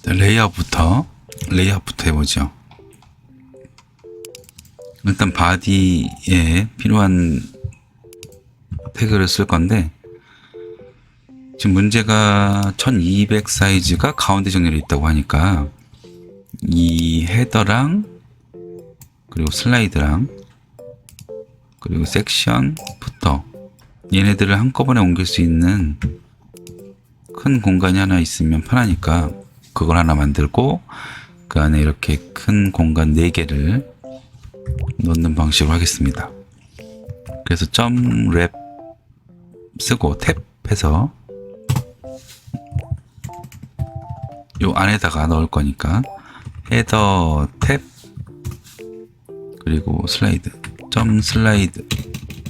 레이아웃부터 해보죠. 일단 바디에 필요한 태그를 쓸 건데, 지금 문제가 1200 사이즈가 가운데 정렬이 있다고 하니까 이 헤더랑 그리고 슬라이드랑 그리고 섹션 부터 얘네들을 한꺼번에 옮길 수 있는 큰 공간이 하나 있으면 편하니까 그걸 하나 만들고 그 안에 이렇게 큰 공간 4개를 넣는 방식으로 하겠습니다. 그래서 .랩 쓰고 탭 해서 요 안에다가 넣을 거니까 헤더 탭 그리고 슬라이드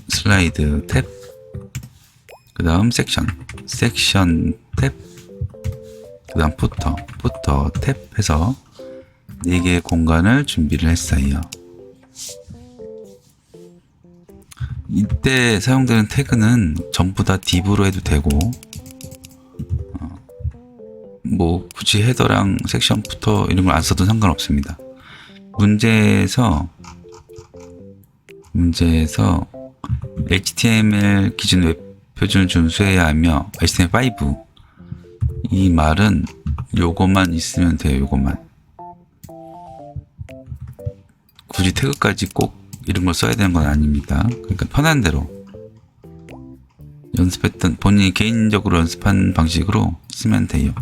슬라이드 탭 그 다음 섹션 탭 그 다음 푸터 탭 해서 4개의 공간을 준비를 했어요. 이때 사용되는 태그는 전부 다 div로 해도 되고 뭐 굳이 헤더랑 섹션 푸터 이런 걸 안 써도 상관없습니다. 문제에서 HTML 기준 웹 표준을 준수해야 하며 HTML5 이 말은 요것만 있으면 돼요. 요것만 굳이 태그까지 꼭 이런 걸 써야 되는 건 아닙니다. 그러니까 편한 대로 연습했던 본인이 개인적으로 연습한 방식으로 쓰면 돼요.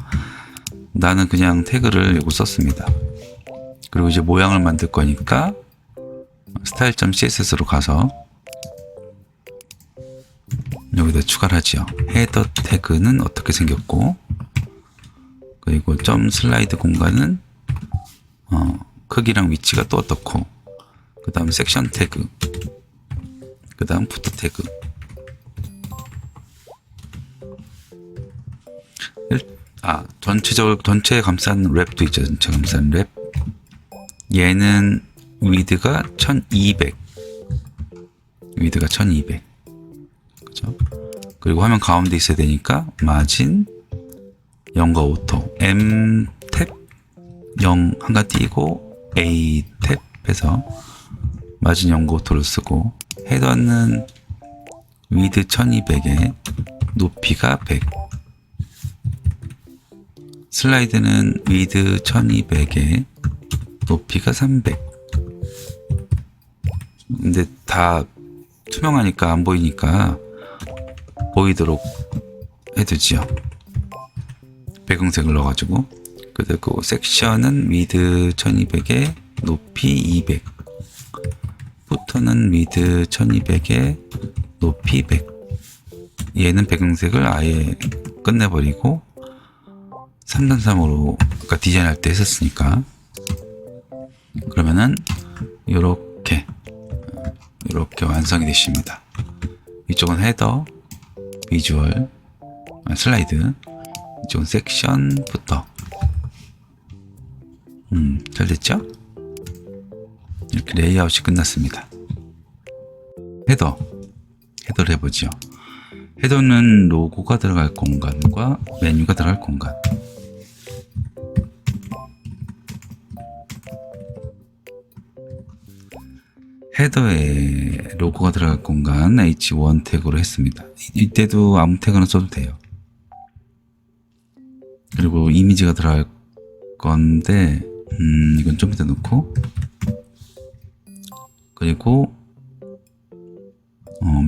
나는 그냥 태그를 요거 썼습니다. 그리고 이제 모양을 만들 거니까 style.css로 가서 여기다 추가를 하죠. 헤더 태그는 어떻게 생겼고 그리고 슬라이드 공간은 크기랑 위치가 또 어떻고 그 다음 섹션 태그 그 다음 푸터 태그 전체 감싼 랩도 있죠. 전체 감싼 랩 얘는 위드가 1200 그죠? 그리고 화면 가운데 있어야 되니까 마진 0과 오토 M 탭 0 한가 띄고 A 탭 해서 마진 0과 오토를 쓰고 헤더는 위드 1200에 높이가 100 슬라이드는 위드 1200에 높이가 300 근데 다 투명하니까 안 보이니까 보이도록 해두지요. 배경색을 넣어가지고 그리고 섹션은 위드 1200에 높이 200 푸터는 위드 1200에 높이 100 얘는 배경색을 아예 끝내버리고 3:3으로 아까 디자인할 때 했었으니까 그러면은 이렇게 완성이 되십니다. 이쪽은 헤더 비주얼 슬라이드 이쪽은 섹션 부터 잘 됐죠? 이렇게 레이아웃이 끝났습니다. 헤더를 해보죠. 헤더는 로고가 들어갈 공간과 메뉴가 들어갈 공간 헤더에 로고가 들어갈 공간 H1 태그로 했습니다. 이때도 아무 태그는 써도 돼요. 그리고 이미지가 들어갈 건데 이건 좀 이따 넣고 그리고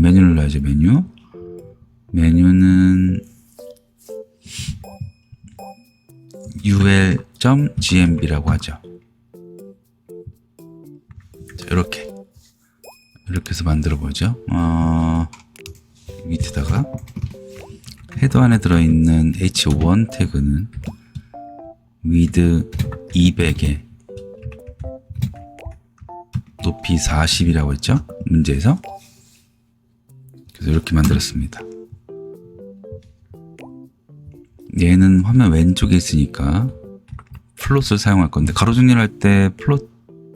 메뉴를 넣어야죠. 메뉴는 ul.gmb라고 하죠. 자, 이렇게 해서 만들어 보죠. 밑에다가 헤더 안에 들어있는 h1 태그는 width 200에 높이 40이라고 했죠. 문제에서 그래서 이렇게 만들었습니다. 얘는 화면 왼쪽에 있으니까 플롯을 사용할 건데 가로 정렬 할 때 플롯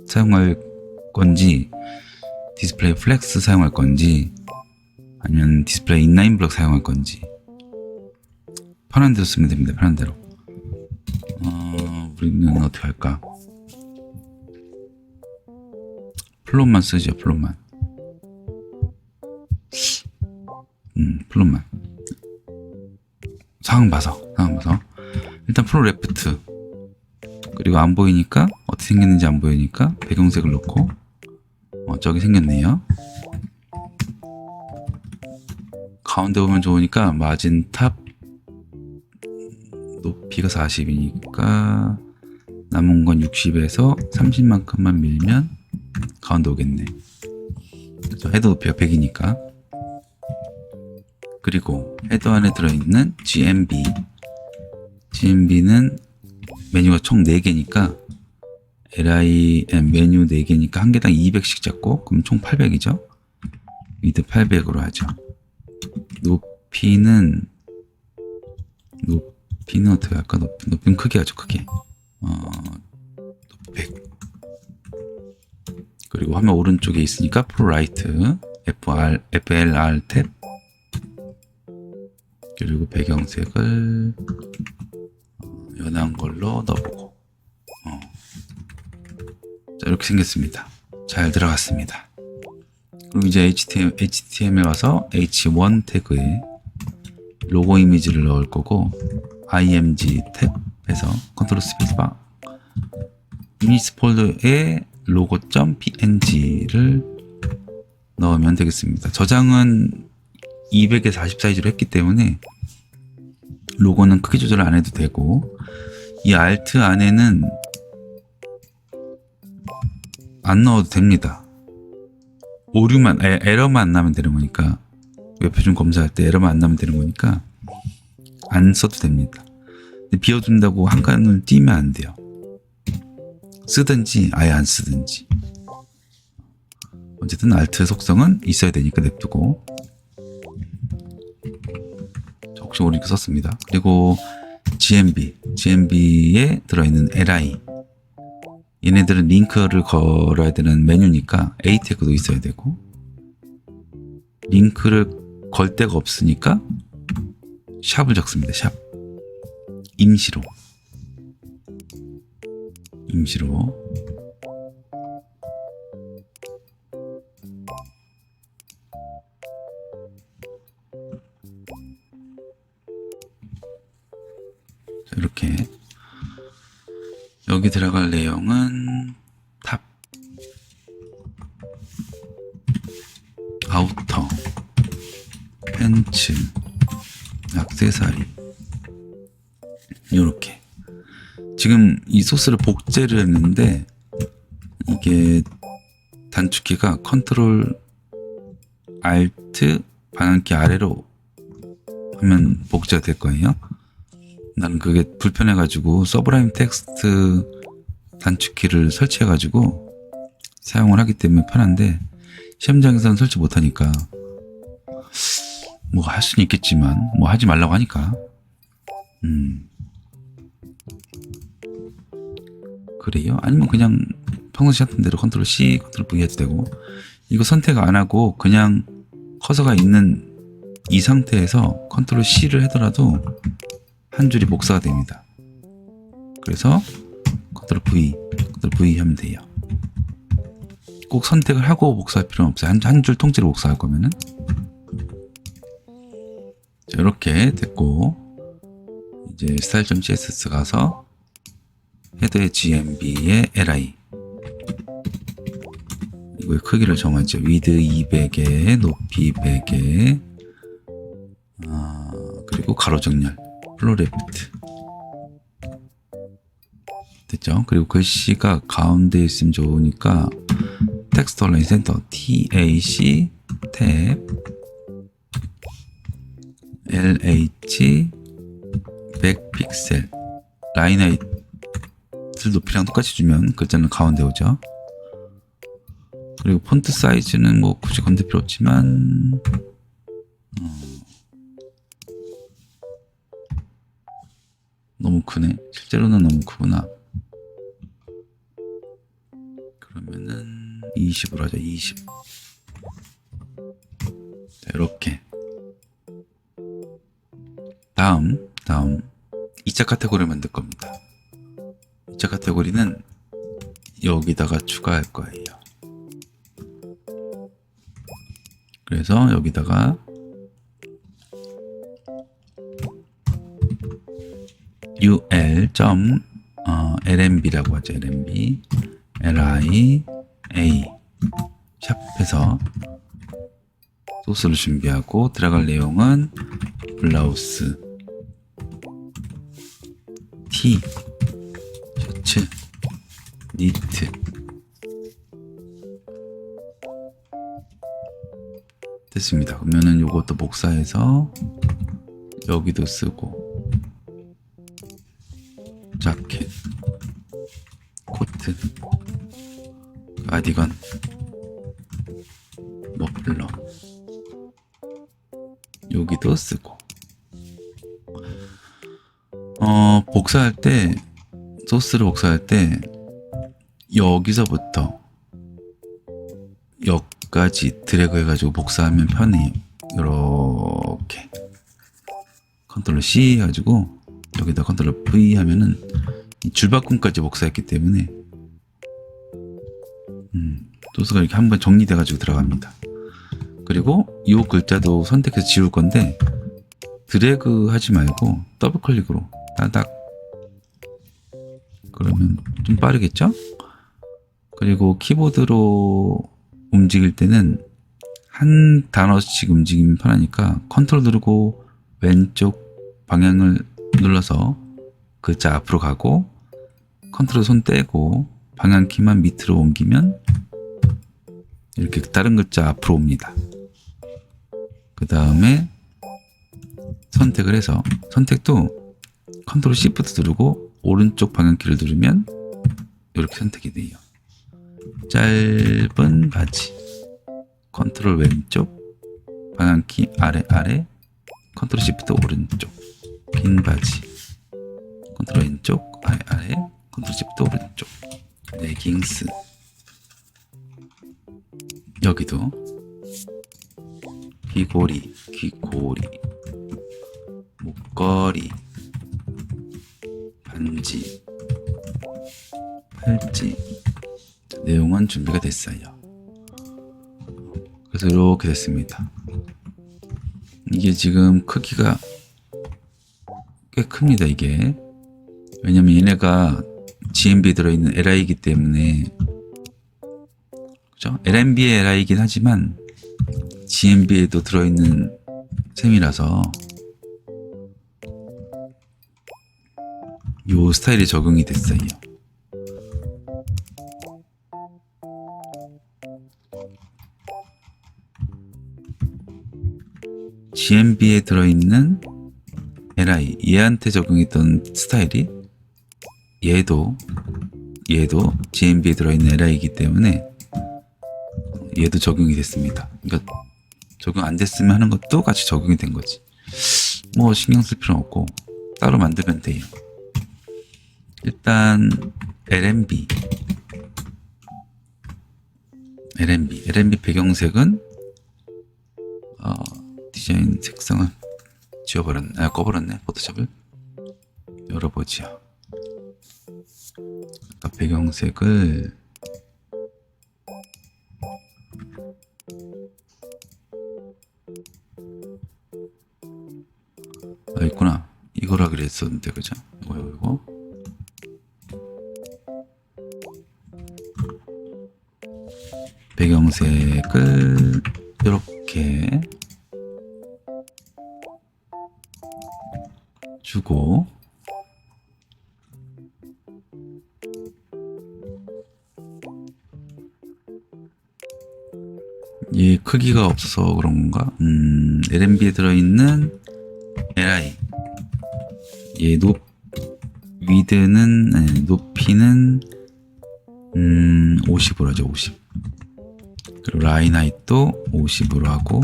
사용할 건지 디스플레이 플렉스 사용할 건지 아니면 디스플레이 인라인 블럭 사용할 건지 편한 대로 쓰면 됩니다. 편한 대로 우리는 어떻게 할까? 플롯만 쓰죠, 플롯만. 플롯만. 상황 봐서. 일단 플롯 레프트. 그리고 안 보이니까, 어떻게 생겼는지 안 보이니까, 배경색을 넣고, 저기 생겼네요. 가운데 보면 좋으니까, 마진 탑, 높이가 40이니까, 남은 건 60에서 30만큼만 밀면, 가운데 오겠네. 헤더 높이가 100이니까. 그리고 헤더 안에 들어있는 GMB는 메뉴가 총 4개니까 LIM 메뉴 4개니까 한 개당 200씩 잡고 그럼 총 800이죠. 위드 800으로 하죠. 높이는 어떻게 할까? 높이는 크게 하죠. 크게. 100. 그리고 화면 오른쪽에 있으니까 프로라이트 FLR 탭. 그리고 배경색을 연한 걸로 넣어보고. 자, 이렇게 생겼습니다. 잘 들어갔습니다. 그리고 이제 HTML 와서 H1 태그에 로고 이미지를 넣을 거고, img 탭에서 컨트롤 스페이스바 유니스 폴더에 logo.png를 넣으면 되겠습니다. 저장은 200에서 40 사이즈로 했기 때문에 로고는 크기 조절 안 해도 되고, 이 alt 안에는 안 넣어도 됩니다. 에러만 안 나면 되는 거니까, 웹표준 검사할 때 에러만 안 나면 되는 거니까 안 써도 됩니다. 근데 비워둔다고 한 칸을 띄면 안 돼요. 쓰든지 아예 안 쓰든지. 어쨌든 alt 속성은 있어야 되니까 냅두고, 혹시 모르니까 썼습니다. 그리고 GMB에 들어있는 LI, 얘네들은 링크를 걸어야 되는 메뉴니까 A 태그도 있어야 되고, 링크를 걸 데가 없으니까 샵을 적습니다. 샵. 임시로. 자, 이렇게 여기 들어갈 내용은 탑, 아우터, 팬츠, 액세서리, 요렇게. 지금 이 소스를 복제를 했는데, 이게 단축키가 컨트롤 알트 방향키 아래로 하면 복제가 될 거예요. 나는 그게 불편해가지고 서브라임 텍스트 단축키를 설치해가지고 사용을 하기 때문에 편한데, 시험장에서는 설치 못하니까 뭐 할 수는 있겠지만 뭐 하지 말라고 하니까 그래요? 아니면 그냥 평소시 하던 대로 컨트롤 C, 컨트롤 V 해도 되고, 이거 선택 안 하고 그냥 커서가 있는 이 상태에서 컨트롤 C를 하더라도 한 줄이 복사가 됩니다. 그래서 컨트롤 V 하면 돼요. 꼭 선택을 하고 복사할 필요는 없어요. 한 줄 통째로 복사할 거면은. 자, 이렇게 됐고, 이제 style.css 가서 헤더의 GMB의 li, 이거의 크기를 정하죠. 위드 200에 높이 100에 그리고 가로 정렬 플로 레프트 됐죠. 그리고 글씨가 가운데 있으면 좋으니까 텍스트 얼라인 센터 TAC 탭 LH 100 픽셀 라인 하이트 높이랑 똑같이 주면 글자는 가운데 오죠. 그리고 폰트 사이즈는 뭐 굳이 건들 필요 없지만 너무 크네. 실제로는 너무 크구나. 그러면은 20으로 하자. 20. 자, 이렇게. 다음 2차 카테고리를 만들 겁니다. 카테고리는 여기다가 추가할 거예요. 그래서 여기다가 ul.lmb라고 하죠. lmb lia 샵해서 소스를 준비하고 들어갈 내용은 블라우스, 티, 셔츠, 니트 됐습니다. 그러면은 요것도 복사해서 여기도 쓰고 자켓, 코트, 가디건, 머플러 여기도 쓰고 복사할 때 소스를 복사할 때 여기서부터 여기까지 드래그 해가지고 복사하면 편해요. 이렇게 컨트롤 C 해가지고 여기다 컨트롤 V 하면은 이 줄바꿈까지 복사했기 때문에 소스가 이렇게 한번 정리돼 가지고 들어갑니다. 그리고 이 글자도 선택해서 지울 건데 드래그 하지 말고 더블 클릭으로 따닥 그러면 좀 빠르겠죠? 그리고 키보드로 움직일 때는 한 단어씩 움직이면 편하니까 컨트롤 누르고 왼쪽 방향을 눌러서 글자 앞으로 가고 컨트롤 손 떼고 방향키만 밑으로 옮기면 이렇게 다른 글자 앞으로 옵니다. 그 다음에 선택을 해서 선택도 컨트롤 시프트 누르고 오른쪽 방향키를 누르면 이렇게 선택이 돼요. 짧은 바지 컨트롤 왼쪽 방향키 아래 컨트롤 시프트 오른쪽 긴 바지 컨트롤 왼쪽 아래 컨트롤 시프트 오른쪽 레깅스 여기도 귀고리 목걸이 반지 팔찌 내용은 준비가 됐어요. 그래서 이렇게 됐습니다. 이게 지금 크기가 꽤 큽니다. 이게 왜냐면 얘네가 GMB에 들어있는 LI이기 때문에 그죠? LMB의 LI이긴 하지만 GMB에도 들어있는 셈이라서 요 스타일이 적용이 됐어요. GMB에 들어있는 LI 얘한테 적용했던 스타일이 얘도 GMB에 들어있는 LI이기 때문에 얘도 적용이 됐습니다. 그러니까 적용 안 됐으면 하는 것도 같이 적용이 된 거지. 뭐 신경 쓸 필요는 없고 따로 만들면 돼요. 일단 LMB 배경색은 디자인 색상을 꺼버렸네. 포토샵을 열어보죠. 아까 배경색을 있구나. 이거라 그랬었는데 그죠? 이거 배경색을 이렇게 주고 얘 크기가 없어서 그런 건가? LMB에 들어있는 LI 얘 높이는 50으로 하죠. 50. 그리고 라인 하이트도 50으로 하고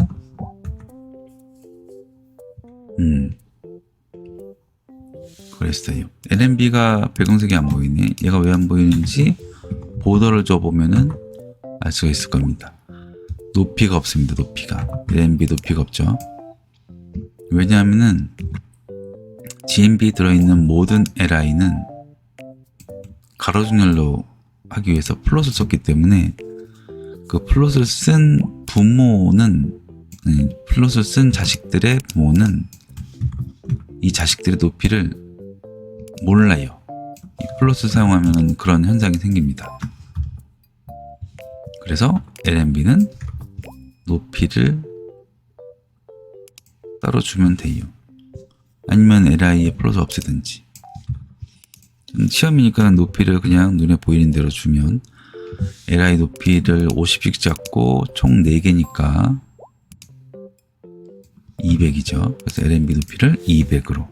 그랬어요. LMB가 배경색이 안 보이네. 얘가 왜 안 보이는지 보더를 줘보면은 알 수가 있을 겁니다. 높이가 없습니다. LMB 높이가 없죠. 왜냐하면은 GMB 들어있는 모든 LI는 가로중렬로 하기 위해서 플롯을 썼기 때문에 그 플롯을 쓴 부모는 플롯을 쓴 자식들의 부모는 이 자식들의 높이를 몰라요. 이 플롯을 사용하면 그런 현상이 생깁니다. 그래서 LNB는 높이를 따로 주면 돼요. 아니면 LI의 플롯을 없애든지. 시험이니까 높이를 그냥 눈에 보이는 대로 주면 LI 높이를 50씩 잡고 총 4개니까 200이죠. 그래서 LNB 높이를 200으로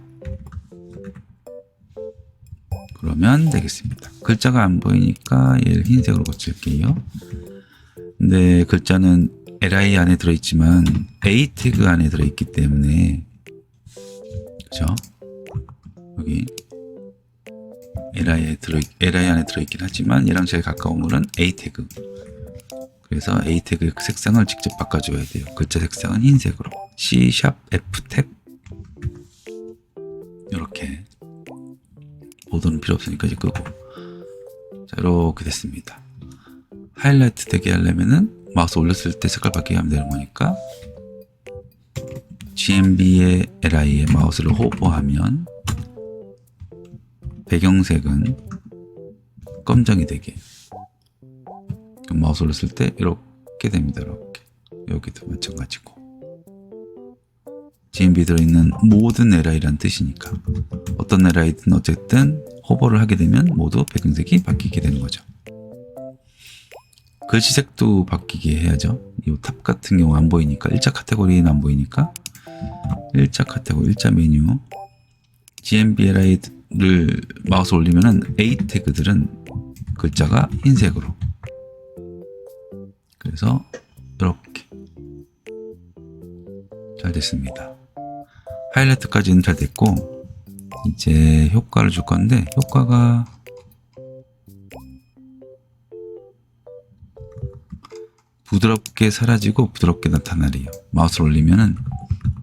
그러면 되겠습니다. 글자가 안 보이니까 얘를 흰색으로 고칠게요. 근데 글자는 LI 안에 들어있지만 A 태그 안에 들어있기 때문에 그죠? 여기 LI 안에 들어있긴 하지만 얘랑 제일 가까운 물은 A 태그. 그래서 A 태그의 색상을 직접 바꿔줘야 돼요. 글자 색상은 흰색으로 C# F 탭 이렇게. 보도는 필요 없으니까 이제 끄고. 자, 이렇게 됐습니다. 하이라이트 되게 하려면은 마우스 올렸을 때 색깔 바뀌게 하면 되는 거니까 GMB의 LI에 마우스를 호버하면 배경색은 검정이 되게. 그럼 마우스 올렸을 때 이렇게 됩니다. 이렇게. 여기도 마찬가지고. GMB 들어있는 모든 LI란 뜻이니까 어떤 LI든 어쨌든 호버를 하게 되면 모두 배경색이 바뀌게 되는 거죠. 글씨색도 바뀌게 해야죠. 이 탑 같은 경우 안 보이니까 1차 카테고리는 안 보이니까 1차 카테고리 1차 메뉴 GMB LI를 마우스 올리면은 A 태그들은 글자가 흰색으로. 그래서 이렇게 잘 됐습니다. 하이라이트까지는 잘 됐고 이제 효과를 줄 건데 효과가 부드럽게 사라지고 부드럽게 나타나래요. 마우스를 올리면은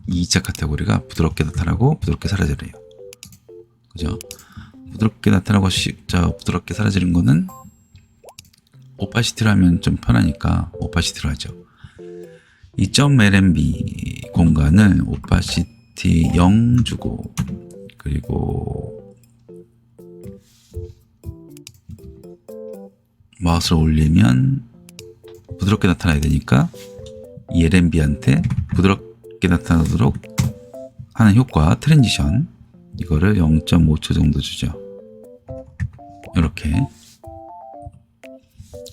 2차 카테고리가 부드럽게 나타나고 부드럽게 사라지래요. 그죠? 부드럽게 나타나고 부드럽게 사라지는 거는 오파시티로 하면 좀 편하니까 오파시티로 하죠. 이 .lnb 공간을 오파시티 0 주고 그리고 마우스를 올리면 부드럽게 나타나야 되니까 이 LNB한테 부드럽게 나타나도록 하는 효과 트랜지션 이거를 0.5초 정도 주죠. 이렇게.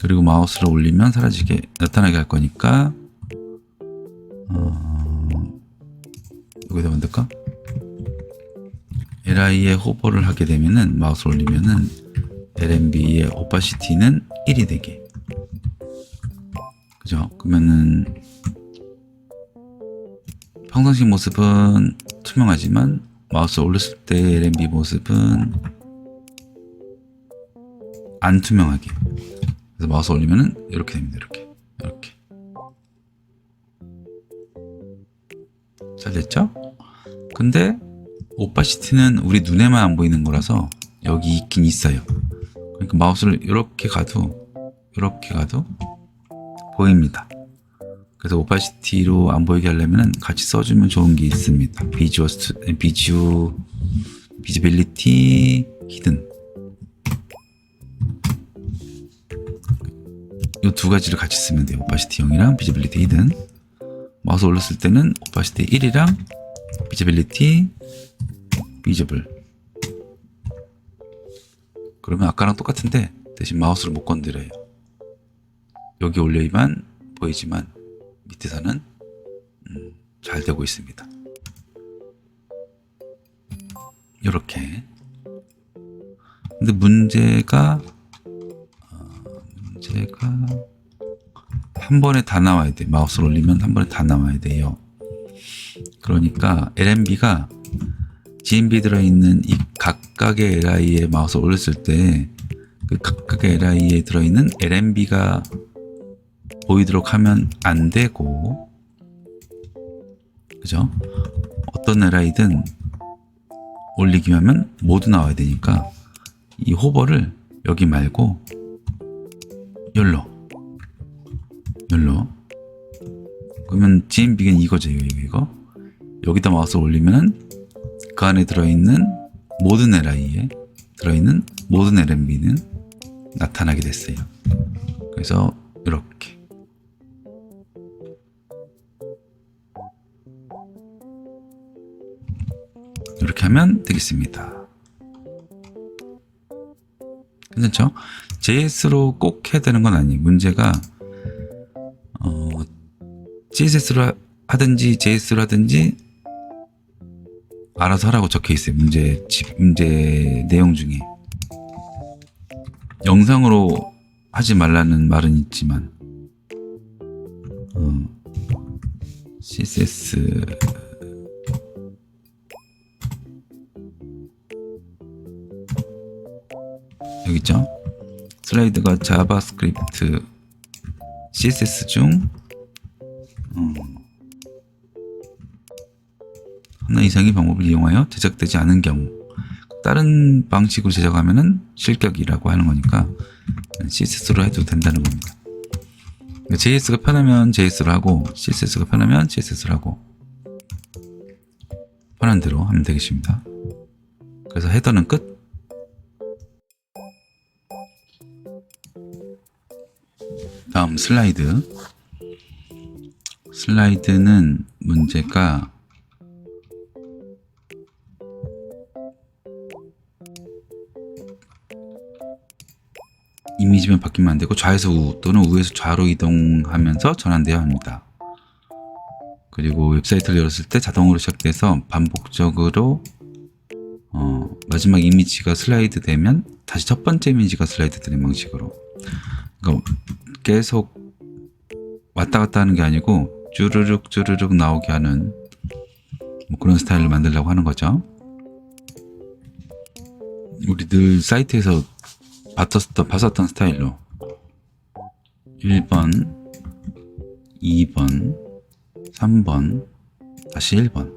그리고 마우스를 올리면 사라지게 나타나게 할 거니까 여기다 만들까? LI에 호버를 하게 되면은 마우스를 올리면은 LNB의 오파시티는 1이 되게. 그죠? 그러면은 평상시 모습은 투명하지만 마우스 올렸을 때 LNB 모습은 안 투명하게. 그래서 마우스 올리면은 이렇게 됩니다. 이렇게. 잘 됐죠? 근데 오파시티는 우리 눈에만 안 보이는 거라서 여기 있긴 있어요. 그러니까 마우스를 이렇게 가도 보입니다. 그래서 오파시티로 안 보이게 하려면 같이 써주면 좋은 게 있습니다. 비지빌리티 히든 이 두 가지를 같이 쓰면 돼요. 오파시티 0이랑 비지빌리티 히든. 마우스 올렸을 때는 오파시티 1이랑 비지빌리티 비저블. 그러면 아까랑 똑같은데 대신 마우스를 못 건드려요. 여기 올려야만 보이지만 밑에서는 잘 되고 있습니다. 이렇게. 근데 문제가 한 번에 다 나와야 돼. 마우스를 올리면 한 번에 다 나와야 돼요. 그러니까 LNB가 GMB 들어있는 이 각각의 LI에 마우스 올렸을 때 그 각각의 LI에 들어있는 LNB가 보이도록 하면 안 되고, 그죠? 어떤 LI든 올리기 하면 모두 나와야 되니까 이 호버를 여기 말고 열로 그러면 GMB는 이거죠. 이거 여기다 마우스 올리면은 그 안에 들어있는 모든 LI에 들어있는 모든 LNB는 나타나게 됐어요. 그래서 이렇게 하면 되겠습니다. 괜찮죠? JS로 꼭 해야 되는 건 아니에요. 문제가 CSS로 하든지 JS로 하든지 알아서 하라고 적혀 있어요. 문제 내용 중에. 영상으로 하지 말라는 말은 있지만 CSS 여기 있죠? 슬라이드가 자바스크립트 CSS 중 하나 이상의 방법을 이용하여 제작되지 않은 경우 다른 방식으로 제작하면은 실격이라고 하는 거니까 CSS로 해도 된다는 겁니다. JS가 편하면 JS로 하고 CSS가 편하면 CSS로 하고 편한 대로 하면 되겠습니다. 그래서 헤더는 끝. 다음 슬라이드는 문제가 이미지만 바뀌면 안 되고 좌에서 우 또는 우에서 좌로 이동하면서 전환되어야 합니다. 그리고 웹사이트를 열었을 때 자동으로 시작돼서 반복적으로 마지막 이미지가 슬라이드 되면 다시 첫 번째 이미지가 슬라이드 되는 방식으로, 그러니까 계속 왔다 갔다 하는 게 아니고 쭈르륵 나오게 하는 뭐 그런 스타일을 만들려고 하는 거죠. 우리 늘 사이트에서 봤었던 스타일로 1번, 2번, 3번, 다시 1번,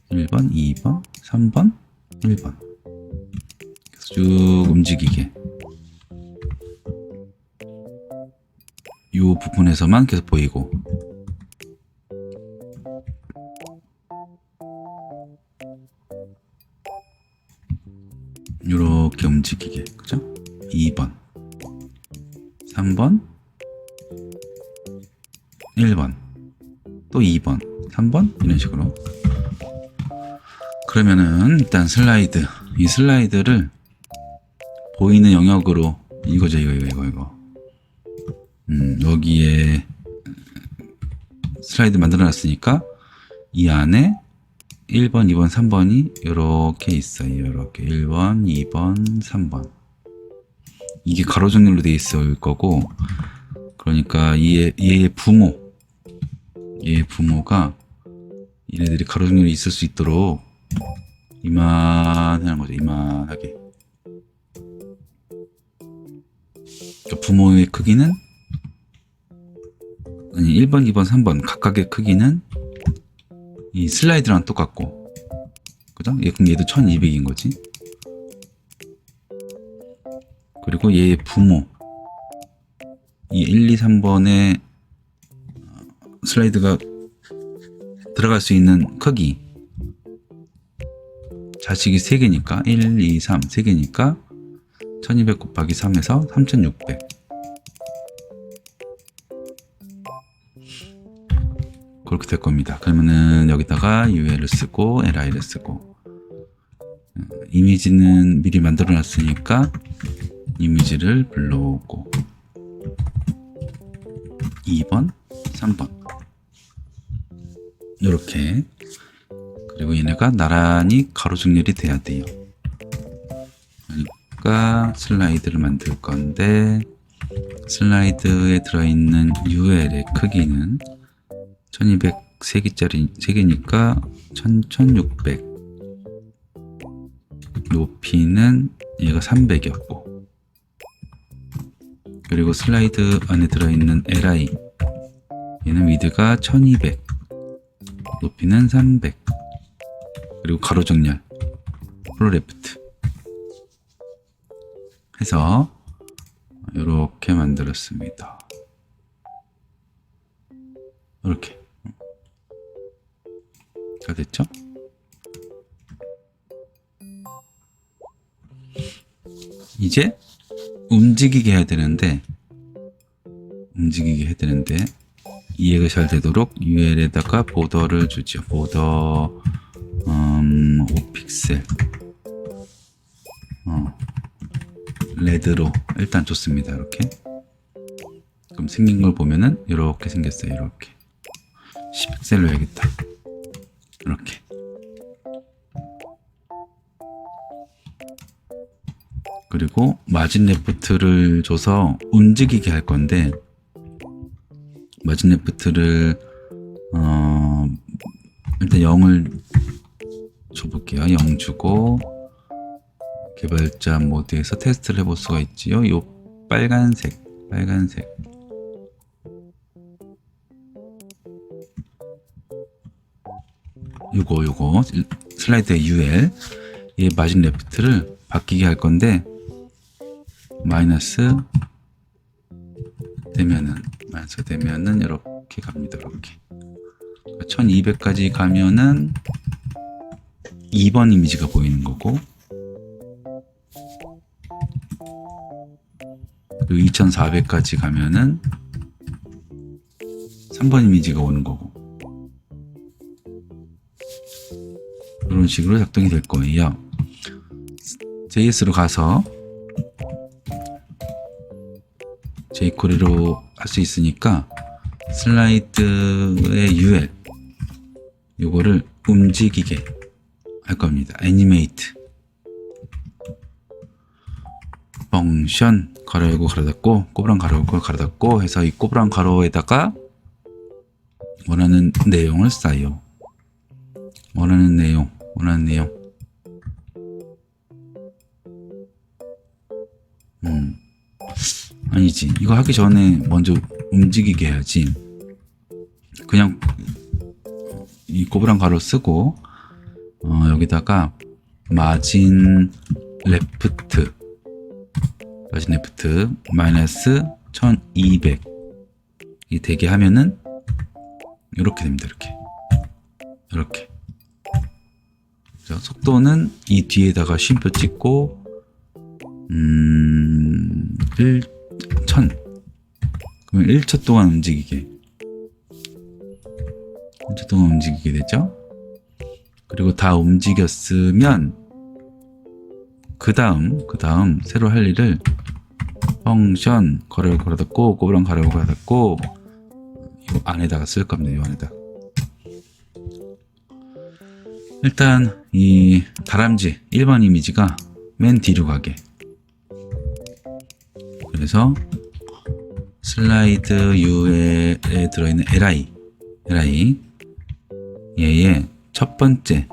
2번, 3번, 1번 계속 쭉 움직이게, 이 부분에서만 계속 보이고, 이렇게 움직이게, 그죠? 2번, 3번, 1번, 또 2번, 3번 이런 식으로. 그러면은 일단 이 슬라이드를 보이는 영역으로 이거죠. 이거. 여기에 슬라이드 만들어 놨으니까 이 안에 1번, 2번, 3번이 이렇게 있어요. 이렇게 1번, 2번, 3번. 이게 가로 정렬로 돼 있을 거고, 그러니까 얘의 부모가 얘네들이 가로 정렬이 있을 수 있도록 이만하는 거죠. 이만하게. 그러니까 부모의 크기는, 아니 1번, 2번, 3번 각각의 크기는 이 슬라이드랑 똑같고, 그죠? 그럼 얘도 1200인 거지. 그리고 얘의 부모, 이 1, 2, 3번에 슬라이드가 들어갈 수 있는 크기, 자식이 3개니까 1, 2, 3 3개니까 1200 곱하기 3에서 3600. 그렇게 될 겁니다. 그러면은 여기다가 UL을 쓰고 LI를 쓰고, 이미지는 미리 만들어 놨으니까 이미지를 불러오고, 2번, 3번 이렇게. 그리고 얘네가 나란히 가로 정렬이 돼야 돼요. 그러니까 슬라이드를 만들 건데, 슬라이드에 들어있는 UL의 크기는 1200 3개니까 1600, 높이는 얘가 300이었고, 그리고 슬라이드 안에 들어있는 LI, 얘는 위드가 1200, 높이는 300, 그리고 가로 정렬 플로 레프트 해서 이렇게 만들었습니다. 이렇게 가 됐죠? 이제 움직이게 해야 되는데 이해가 잘 되도록 UL에다가 보더를 주죠. 보더 5픽셀 레드로 일단 줬습니다. 이렇게. 그럼 생긴 걸 보면은 이렇게 생겼어요. 이렇게 10픽셀로 해야겠다. 이렇게. 그리고 마진 레프트를 줘서 움직이게 할 건데, 마진 레프트를 일단 0을 줘볼게요. 0 주고 개발자 모드에서 테스트를 해볼 수가 있지요. 요 빨간색 요거 슬라이드의 UL 이 마진 레프트를 바뀌게 할 건데, 마이너스 되면은 이렇게 갑니다. 이렇게 1200까지 가면은 2번 이미지가 보이는 거고, 그리고 2400까지 가면은 3번 이미지가 오는 거고, 이런 식으로 작동이 될 거예요. JS로 가서 jQuery로 할 수 있으니까 슬라이드의 UL 요거를 움직이게 할 겁니다. 애니메이트 펑션 가로 열고 가로 닫고 꼬부랑 가로 열고 가로 닫고 해서 이 꼬부랑 가로에다가 원하는 내용을 쌓여. 원하는 내용 아니지, 이거 하기 전에 먼저 움직이게 해야지. 그냥 이 꼬부랑 가로 쓰고 여기다가 마진 레프트 마이너스 1200 이 되게 하면은 이렇게 됩니다. 이렇게 자, 속도는 이 뒤에다가 쉼표 찍고 1000 그러면 1초 동안 움직이게 되죠. 그리고 다 움직였으면 그 다음 새로 할 일을 펑션 가로 열고 가로 닫고 꼬부랑 가로 열고 가로 닫고 이 안에다가 쓸 겁니다. 이 안에다. 일단 이 다람쥐 1번 이미지가 맨 뒤로 가게. 그래서 슬라이드 UL에 들어있는 LI 얘의 첫 번째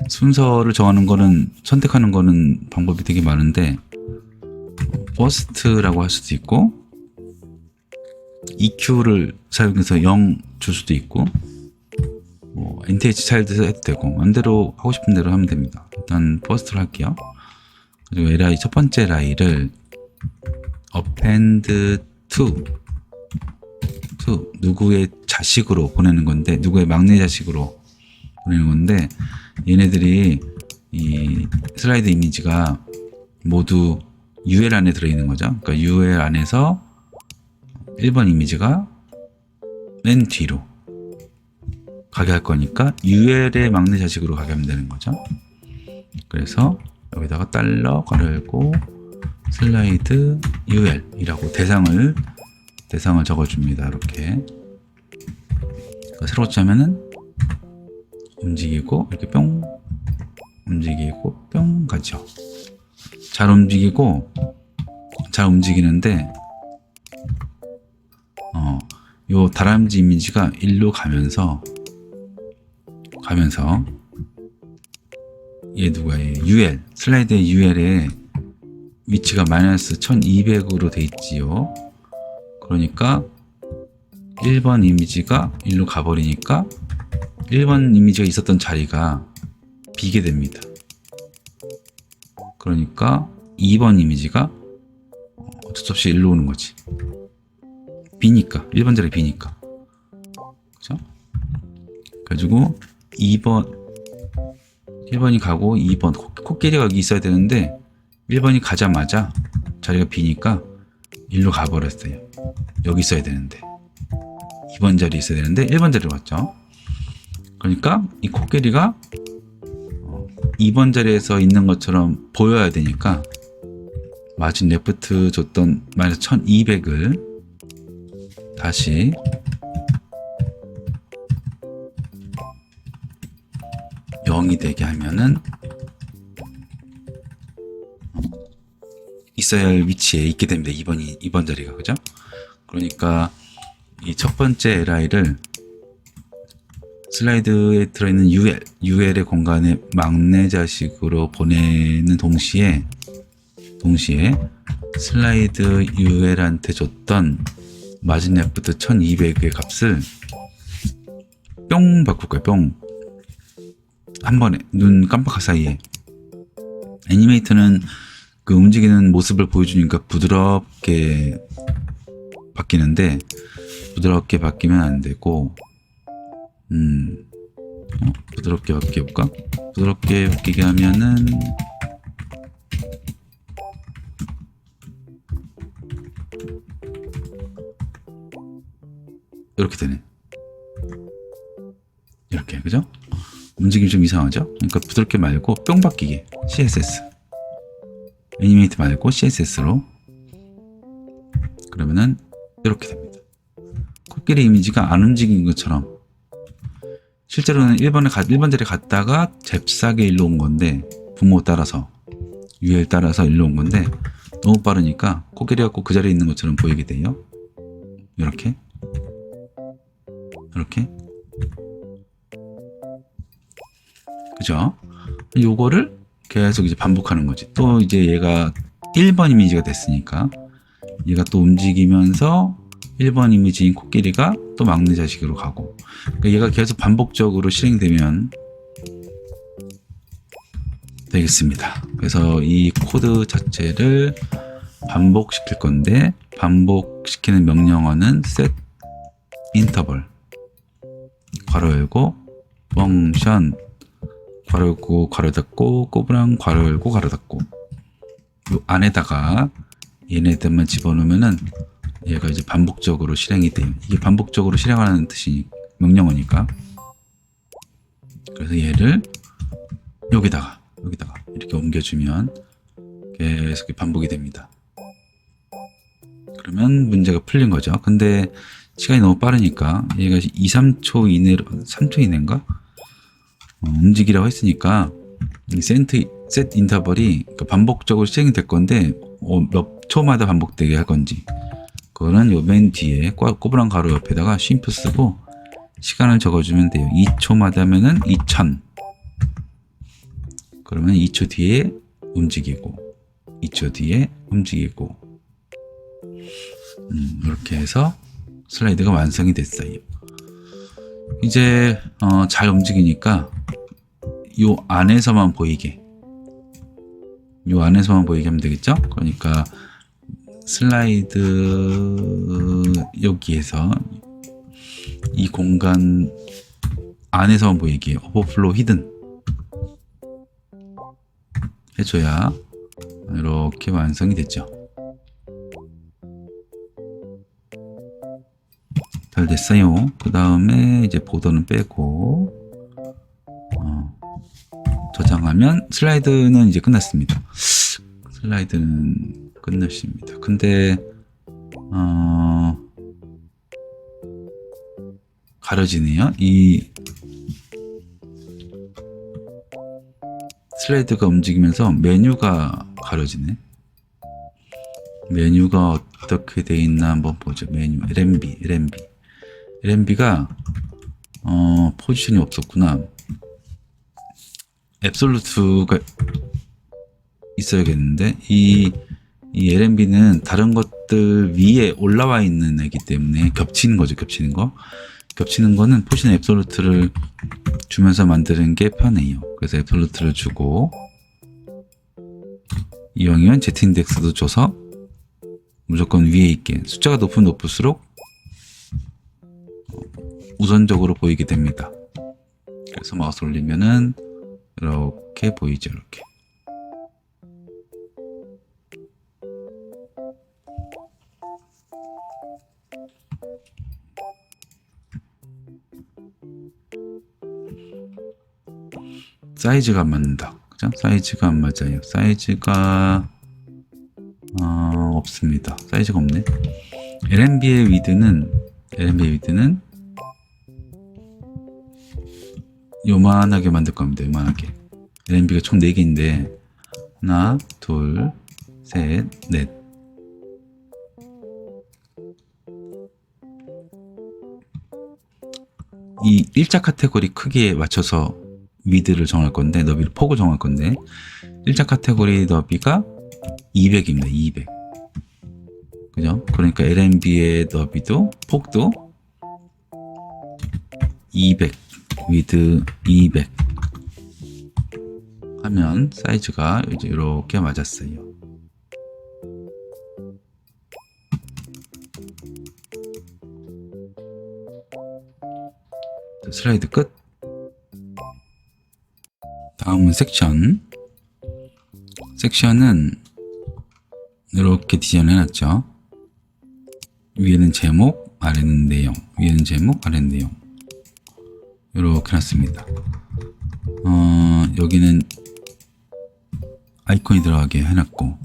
순서를 정하는 거는, 선택하는 거는 방법이 되게 많은데, 퍼스트라고 할 수도 있고, EQ를 사용해서 0 줄 수도 있고, 뭐 NTH 차일드에서 해도 되고, 마음대로 하고 싶은 대로 하면 됩니다. 일단 퍼스트로 할게요. 그리고 LI 첫 번째 LI를 append to 누구의 자식으로 보내는 건데, 누구의 막내 자식으로 보내는 건데, 얘네들이 이 슬라이드 이미지가 모두 UL 안에 들어있는 거죠. 그러니까 UL 안에서 1번 이미지가 맨 뒤로 가게 할 거니까 UL의 막내 자식으로 가게 하면 되는 거죠. 그래서 여기다가 달러 가로 열고 슬라이드 UL 이라고 대상을 적어줍니다. 이렇게 새로 짜면은 움직이고 이렇게 뿅 움직이고 뿅 가죠. 잘 움직이는데 요 다람쥐 이미지가 일로 가면서 얘 누가예요? UL 슬라이드의 UL에 위치가 마이너스 1200으로 돼 있지요. 그러니까 1번 이미지가 일로 가버리니까 1번 이미지가 있었던 자리가 비게 됩니다. 그러니까 2번 이미지가 어쩔 수 없이 일로 오는 거지. B니까 1번 자리 B니까. 그죠? 그래가지고 1번이 가고 2번 코끼리가 여기 있어야 되는데 1번이 가자마자 자리가 B니까 일로 가버렸어요. 여기 있어야 되는데 2번 자리에 있어야 되는데 1번 자리로 갔죠. 그러니까 이 코끼리가 2번 자리에서 있는 것처럼 보여야 되니까 마진 레프트 줬던 마이너스 1200을 다시 (0이) 되게 하면은 있어야 할 위치에 있게 됩니다. 2번 자리가. 그죠? 그러니까 이 첫 번째 li를 슬라이드에 들어있는 UL의 공간에 막내 자식으로 보내는 동시에 슬라이드 UL한테 줬던 마진 레프트 1200의 값을 뿅 바꿀 거예요. 뿅. 한 번에 눈 깜빡할 사이에. 애니메이터는 그 움직이는 모습을 보여주니까 부드럽게 바뀌는데 부드럽게 바뀌면 안 되고 부드럽게 바뀌어볼까? 부드럽게 바뀌게 하면은 이렇게 되네. 이렇게. 그죠? 움직임이 좀 이상하죠? 그러니까 부드럽게 말고 뿅 바뀌게. CSS. 애니메이트 말고 CSS로. 그러면은 이렇게 됩니다. 코끼리 이미지가 안 움직인 것처럼. 실제로는 1번 자리에 갔다가 잽싸게 일로 온 건데, 분모 따라서, UL 따라서 일로 온 건데, 너무 빠르니까 코끼리가 꼭 그 자리에 있는 것처럼 보이게 돼요. 이렇게. 이렇게. 그죠? 요거를 계속 이제 반복하는 거지. 또 이제 얘가 1번 이미지가 됐으니까, 얘가 또 움직이면서 1번 이미지인 코끼리가 또 막내 자식으로 가고, 그러니까 얘가 계속 반복적으로 실행되면 되겠습니다. 그래서 이 코드 자체를 반복시킬 건데, 반복시키는 명령어는 set interval 괄호 열고 펑션 괄호 열고 괄호 닫고 꼬부랑 괄호 열고 괄호 닫고, 요 안에다가 얘네들만 집어넣으면은 얘가 이제 반복적으로 실행이 돼요. 이게 반복적으로 실행하는 뜻이 명령어니까. 그래서 얘를 여기다가 이렇게 옮겨주면 계속 반복이 됩니다. 그러면 문제가 풀린 거죠. 근데 시간이 너무 빠르니까 얘가 2-3초 이내로, 3초 이내인가? 움직이라고 했으니까 이 set 인터벌이 반복적으로 실행이 될 건데 몇 초마다 반복되게 할 건지, 그거는 요 맨 뒤에 꼬부랑 가로 옆에다가 쉼표 쓰고 시간을 적어주면 돼요. 2초마다 하면은 2000. 그러면 2초 뒤에 움직이고 2초 뒤에 움직이고, 이렇게 해서 슬라이드가 완성이 됐어요. 이제 잘 움직이니까 요 안에서만 보이게 하면 되겠죠? 그러니까 슬라이드 여기에서 이 공간 안에서만 보이게 오버플로우 히든 해줘야 이렇게 완성이 됐죠. 잘 됐어요. 그 다음에 이제 보더는 빼고 저장하면 슬라이드는 이제 끝났습니다. 슬라이드는 끝났습니다. 근데 가려지네요. 이 슬라이드가 움직이면서 메뉴가 가려지네. 메뉴가 어떻게 돼 있나 한번 보죠. 메뉴 LMB가 포지션이 없었구나. 앱솔루트가 있어야겠는데 이 LMB는 다른 것들 위에 올라와 있는 애기 때문에 겹치는 거죠. 겹치는 거는 포지션 앱솔루트를 주면서 만드는 게 편해요. 그래서 앱솔루트를 주고 이왕이면 Z인덱스도 줘서 무조건 위에 있게 숫자가 높으면 높을수록 우선적으로 보이게 됩니다. 그래서 마우스 올리면은 이렇게 보이죠. 이렇게. 사이즈가 안 맞는다. 그죠? 사이즈가 안 맞아요. 사이즈가 없습니다. 사이즈가 없네. LNB의 위드는 요만하게 만들 겁니다. 요만하게. LNB가 총 4개인데 하나, 둘, 셋, 넷. 이 1자 카테고리 크기에 맞춰서 위드를 정할 건데, 너비를 폭을 정할 건데 1자 카테고리 너비가 200입니다. 200. 그죠? 그러니까 LNB의 너비도 폭도 200, 위드 200 하면 사이즈가 이제 이렇게 맞았어요. 슬라이드 끝. 다음은 섹션. 섹션은 이렇게 디자인을 해놨죠. 위에는 제목, 아래는 내용. 위에는 제목, 아래는 내용. 이렇게 해놨습니다. 여기는 아이콘이 들어가게 해놨고,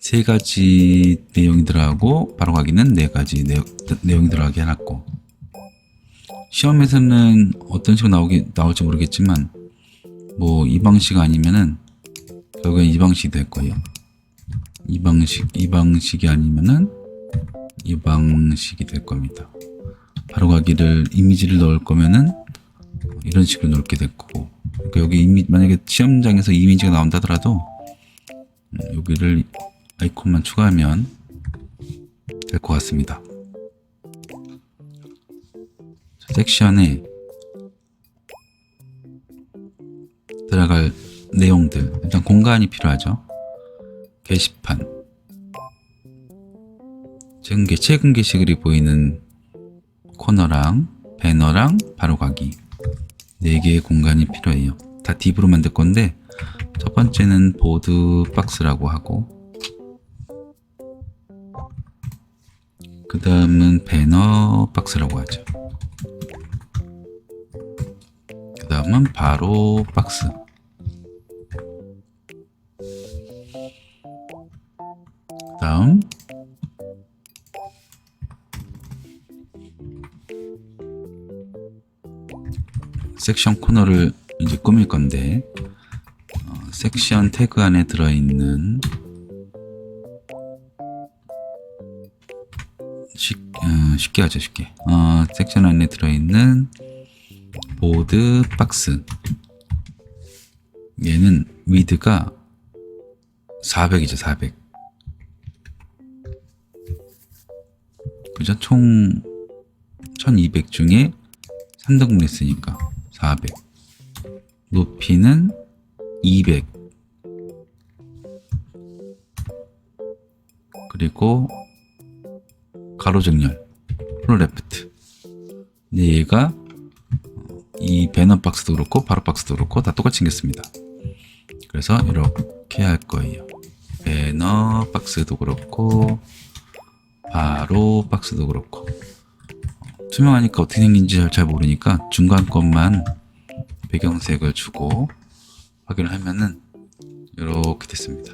3가지 내용이 들어가고, 바로 가기는 4가지 내용이 들어가게 해놨고, 시험에서는 어떤 식으로 나올지 모르겠지만, 뭐 이 방식 아니면은 결국엔 이 방식이 될 거예요. 이 방식이 아니면은 이 방식이 될 겁니다. 바로 가기를 이미지를 넣을 거면은 이런 식으로 넣게 될 거고, 그러니까 여기 만약에 시험장에서 이미지가 나온다 하더라도 여기를 아이콘만 추가하면 될 것 같습니다. 섹션에 들어갈 내용들, 일단 공간이 필요하죠. 게시판, 최근 게시글이 보이는 코너랑 배너랑 바로가기 4개의 공간이 필요해요. 다 딥으로 만들 건데 첫 번째는 보드 박스라고 하고, 그 다음은 배너 박스라고 하죠. 그 다음은 바로 박스. 그 다음 섹션 코너를 이제 꾸밀 건데, 섹션 태그 안에 들어있는 쉽게 하죠. 쉽게. 섹션 안에 들어있는 보드 박스, 얘는 위드가 400이죠. 400. 그죠? 총 1200 중에 3등분 했으니까 400. 높이는 200. 그리고 가로 정렬, 플로 레프트. 근데 얘가 이 배너 박스도 그렇고 바로 박스도 그렇고 다 똑같이 생겼습니다. 그래서 이렇게 할 거예요. 배너 박스도 그렇고 바로 박스도 그렇고. 투명하니까 어떻게 생긴지 잘 모르니까 중간 것만 배경색을 주고 확인을 하면은 이렇게 됐습니다.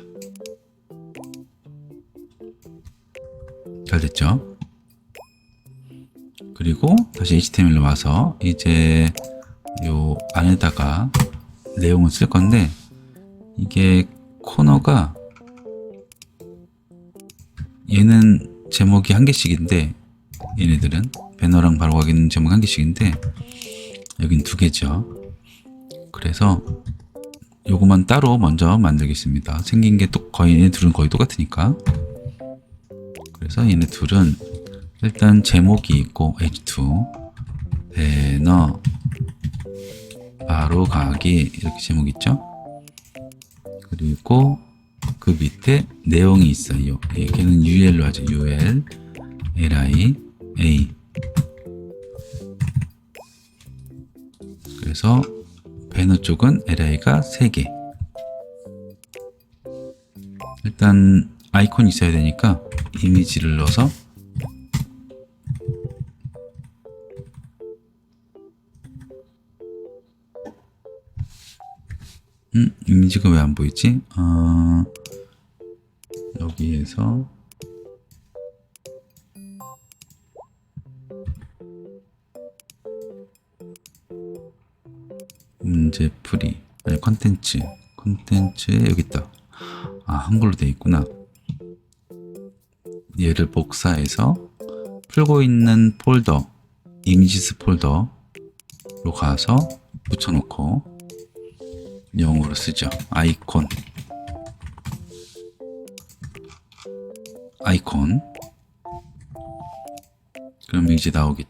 잘 됐죠? 그리고 다시 HTML로 와서 이제 요 안에다가 내용을 쓸 건데, 이게 코너가 얘는 제목이 1개씩인데, 얘네들은 배너랑 바로 가기는 제목 1개씩인데 여긴 2개죠. 그래서 요거만 따로 먼저 만들겠습니다. 생긴 게 또 거의 얘네 둘은 거의 똑같으니까. 그래서 얘네 둘은 일단 제목이 있고 h2 배너 바로 가기 이렇게 제목 있죠. 그리고 그 밑에 내용이 있어요. 걔는 UL로 하죠. UL, LI, A. 그래서 배너 쪽은 LI가 3개. 일단 아이콘이 있어야 되니까 이미지를 넣어서 이미지가 왜 안 보이지? 여기에서 문제풀이 아니 컨텐츠에 여기 있다. 한글로 되어 있구나. 얘를 복사해서 풀고 있는 폴더 이미지스 폴더로 가서 붙여놓고 영어로 쓰죠. 아이콘 그럼 이제 나오겠죠.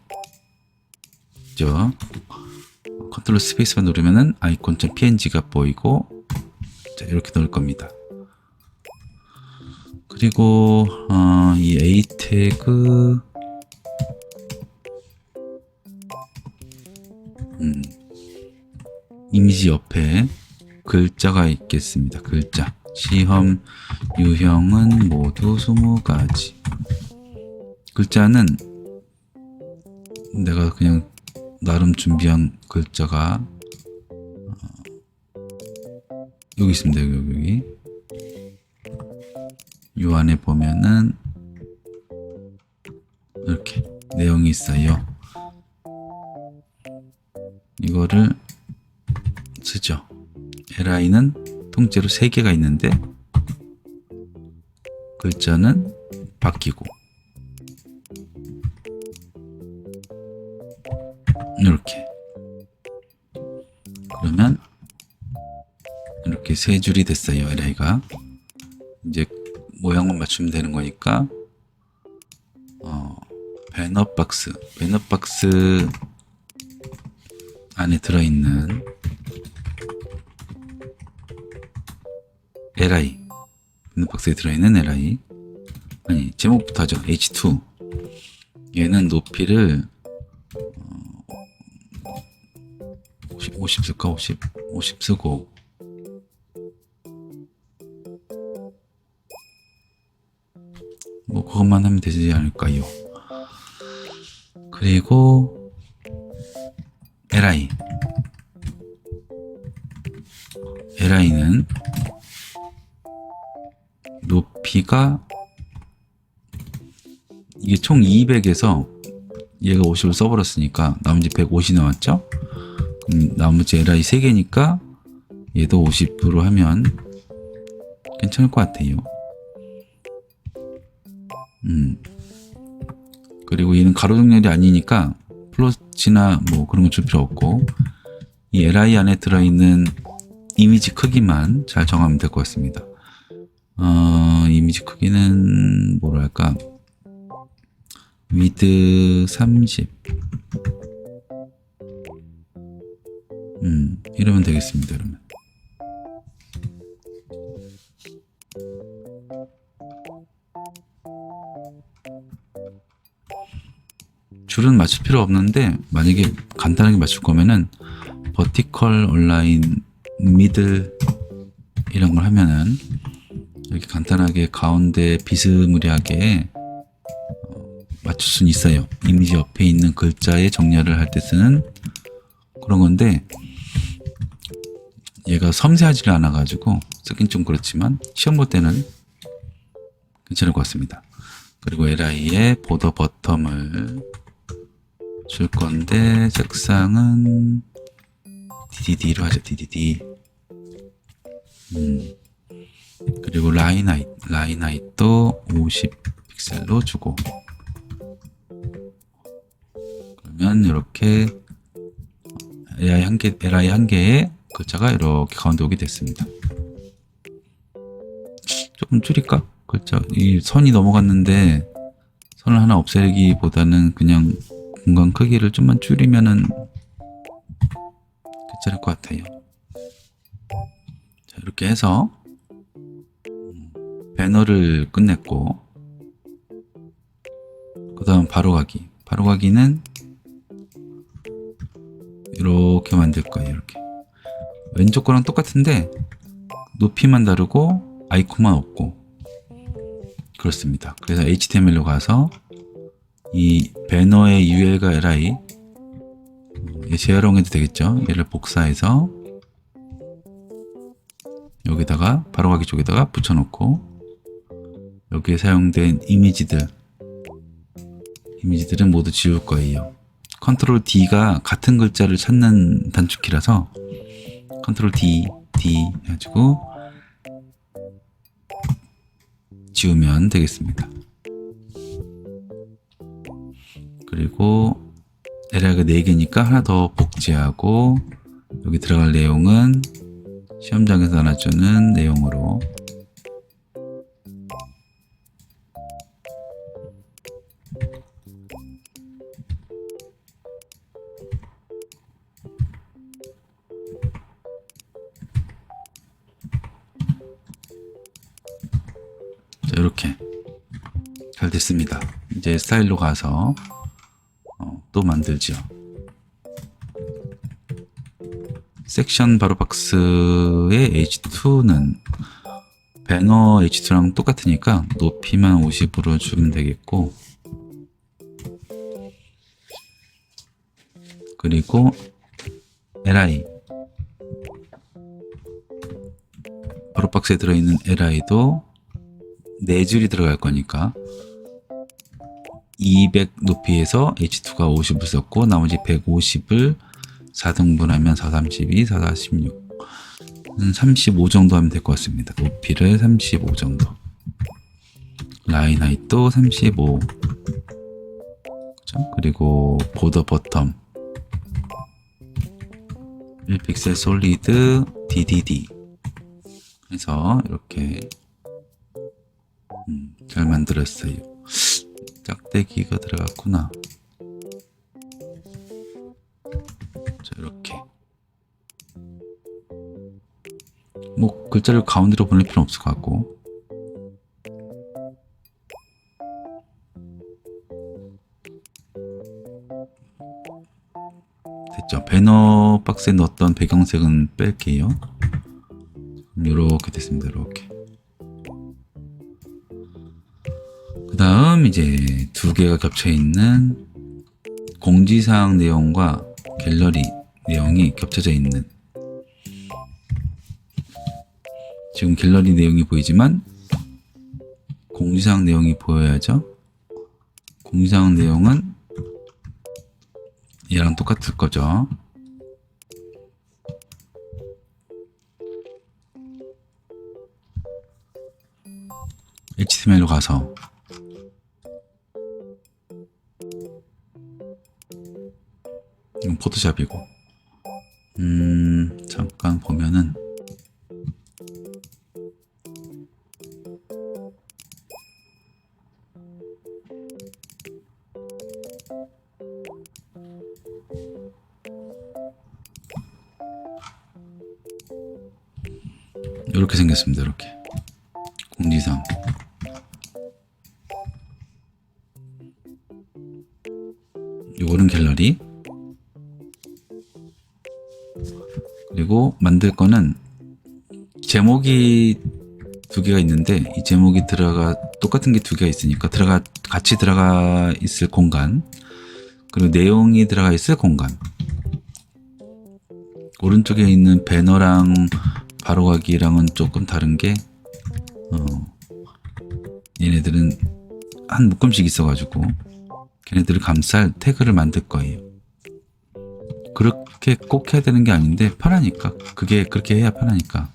컨트롤 스페이스만 누르면은 아이콘.png가 보이고 자, 이렇게 넣을 겁니다. 그리고 이 A 태그 이미지 옆에 글자가 있겠습니다. 글자 시험 유형은 모두 20가지. 글자는 내가 그냥 나름 준비한 글자가 여기 있습니다. 여기 이 안에 보면은 이렇게 내용이 있어요. 이거를 쓰죠. LI는 통째로 3개가 있는데 글자는 바뀌고 이렇게 그러면 이렇게 3줄이 됐어요. LI가 이제 모양만 맞추면 되는 거니까 배너박스 안에 들어있는 LI 배너박스에 들어있는 LI 아니 제목부터 하죠. H2 얘는 높이를 50 쓸까? 50 쓰고 뭐 그것만 하면 되지 않을까요? 그리고 LI는 높이가 이게 총 200에서 얘가 50을 써버렸으니까 나머지 150이 나왔죠? 그럼 나머지 LI 3개니까 얘도 50으로 하면 괜찮을 것 같아요. 그리고 얘는 가로 정렬이 아니니까 플롯이나 뭐 그런 거 줄 필요 없고 이 LI 안에 들어있는 이미지 크기만 잘 정하면 될 것 같습니다. 이미지 크기는 뭐랄까 위드 30 이러면 되겠습니다. 그러면 줄은 맞출 필요 없는데 만약에 간단하게 맞출 거면은 버티컬 온라인 미들 이런 걸 하면은 이렇게 간단하게 가운데 비스무리하게 맞출 수는 있어요. 이미지 옆에 있는 글자의 정렬을 할 때 쓰는 그런 건데 얘가 섬세하지를 않아 가지고 쓰긴 좀 그렇지만 시험 볼 때는 괜찮을 것 같습니다. 그리고 LI에 보더 버텀을 줄 건데 색상은 DDD로 하죠. DDD. 그리고 라인 하이트도 50 픽셀로 주고 그러면 이렇게 LI 한 개의 글자가 이렇게 가운데 오게 됐습니다. 조금 줄일까? 글자 이 선이 넘어갔는데 선을 하나 없애기보다는 그냥 공간 크기를 좀만 줄이면은 괜찮을 것 같아요. 자, 이렇게 해서 배너를 끝냈고, 그 다음 바로가기. 바로가기는 이렇게 만들 거예요. 이렇게 왼쪽 거랑 똑같은데 높이만 다르고 아이콘만 없고 그렇습니다. 그래서 HTML로 가서 이 배너의 UL과 LI 재활용해도 되겠죠. 얘를 복사해서 여기다가 바로가기 쪽에다가 붙여놓고 여기에 사용된 이미지들은 모두 지울 거예요. 컨트롤 D가 같은 글자를 찾는 단축키라서 컨트롤 D 해가지고 지우면 되겠습니다. 그리고 LI가 4개니까 하나 더 복제하고 여기 들어갈 내용은 시험장에서 나눠주는 내용으로 자, 이렇게 잘 됐습니다. 이제 스타일로 가서 또 만들죠. 섹션 바로박스의 H2는 배너 H2랑 똑같으니까 높이만 50으로 주면 되겠고, 그리고 LI 바로박스에 들어있는 LI도 4줄이 들어갈 거니까 200 높이에서 H2가 50을 썼고 나머지 150을 4등분하면 4, 32, 4, 46 35 정도 하면 될 것 같습니다. 높이를 35 정도, 라인 하이트도 35, 그렇죠? 그리고 보더 버텀 1픽셀 솔리드 DDD 해서 이렇게 잘 만들었어요. 짝대기가 들어갔구나. 자, 이렇게 뭐 글자를 가운데로 보낼 필요는 없을 것 같고, 됐죠. 배너 박스에 넣었던 배경색은 뺄게요. 이렇게 됐습니다. 이렇게. 그 다음 이제 2개가 겹쳐 있는 공지사항 내용과 갤러리 내용이 겹쳐져 있는, 지금 갤러리 내용이 보이지만 공지사항 내용이 보여야죠. 공지사항 내용은 얘랑 똑같을 거죠. HTML로 가서 이건 포토샵이고, 잠깐 보면은 이렇게 생겼습니다. 이렇게 공지사항. 요거는 갤러리. 그리고 만들 거는 제목이 2개가 있는데 이 제목이 똑같은 게 2개가 있으니까 같이 들어가 있을 공간, 그리고 내용이 들어가 있을 공간. 오른쪽에 있는 배너랑 바로가기랑은 조금 다른 게 얘네들은 한 묶음씩 있어가지고 걔네들을 감쌀 태그를 만들 거예요. 그렇게 꼭 해야 되는 게 아닌데 편하니까, 그렇게 해야 편하니까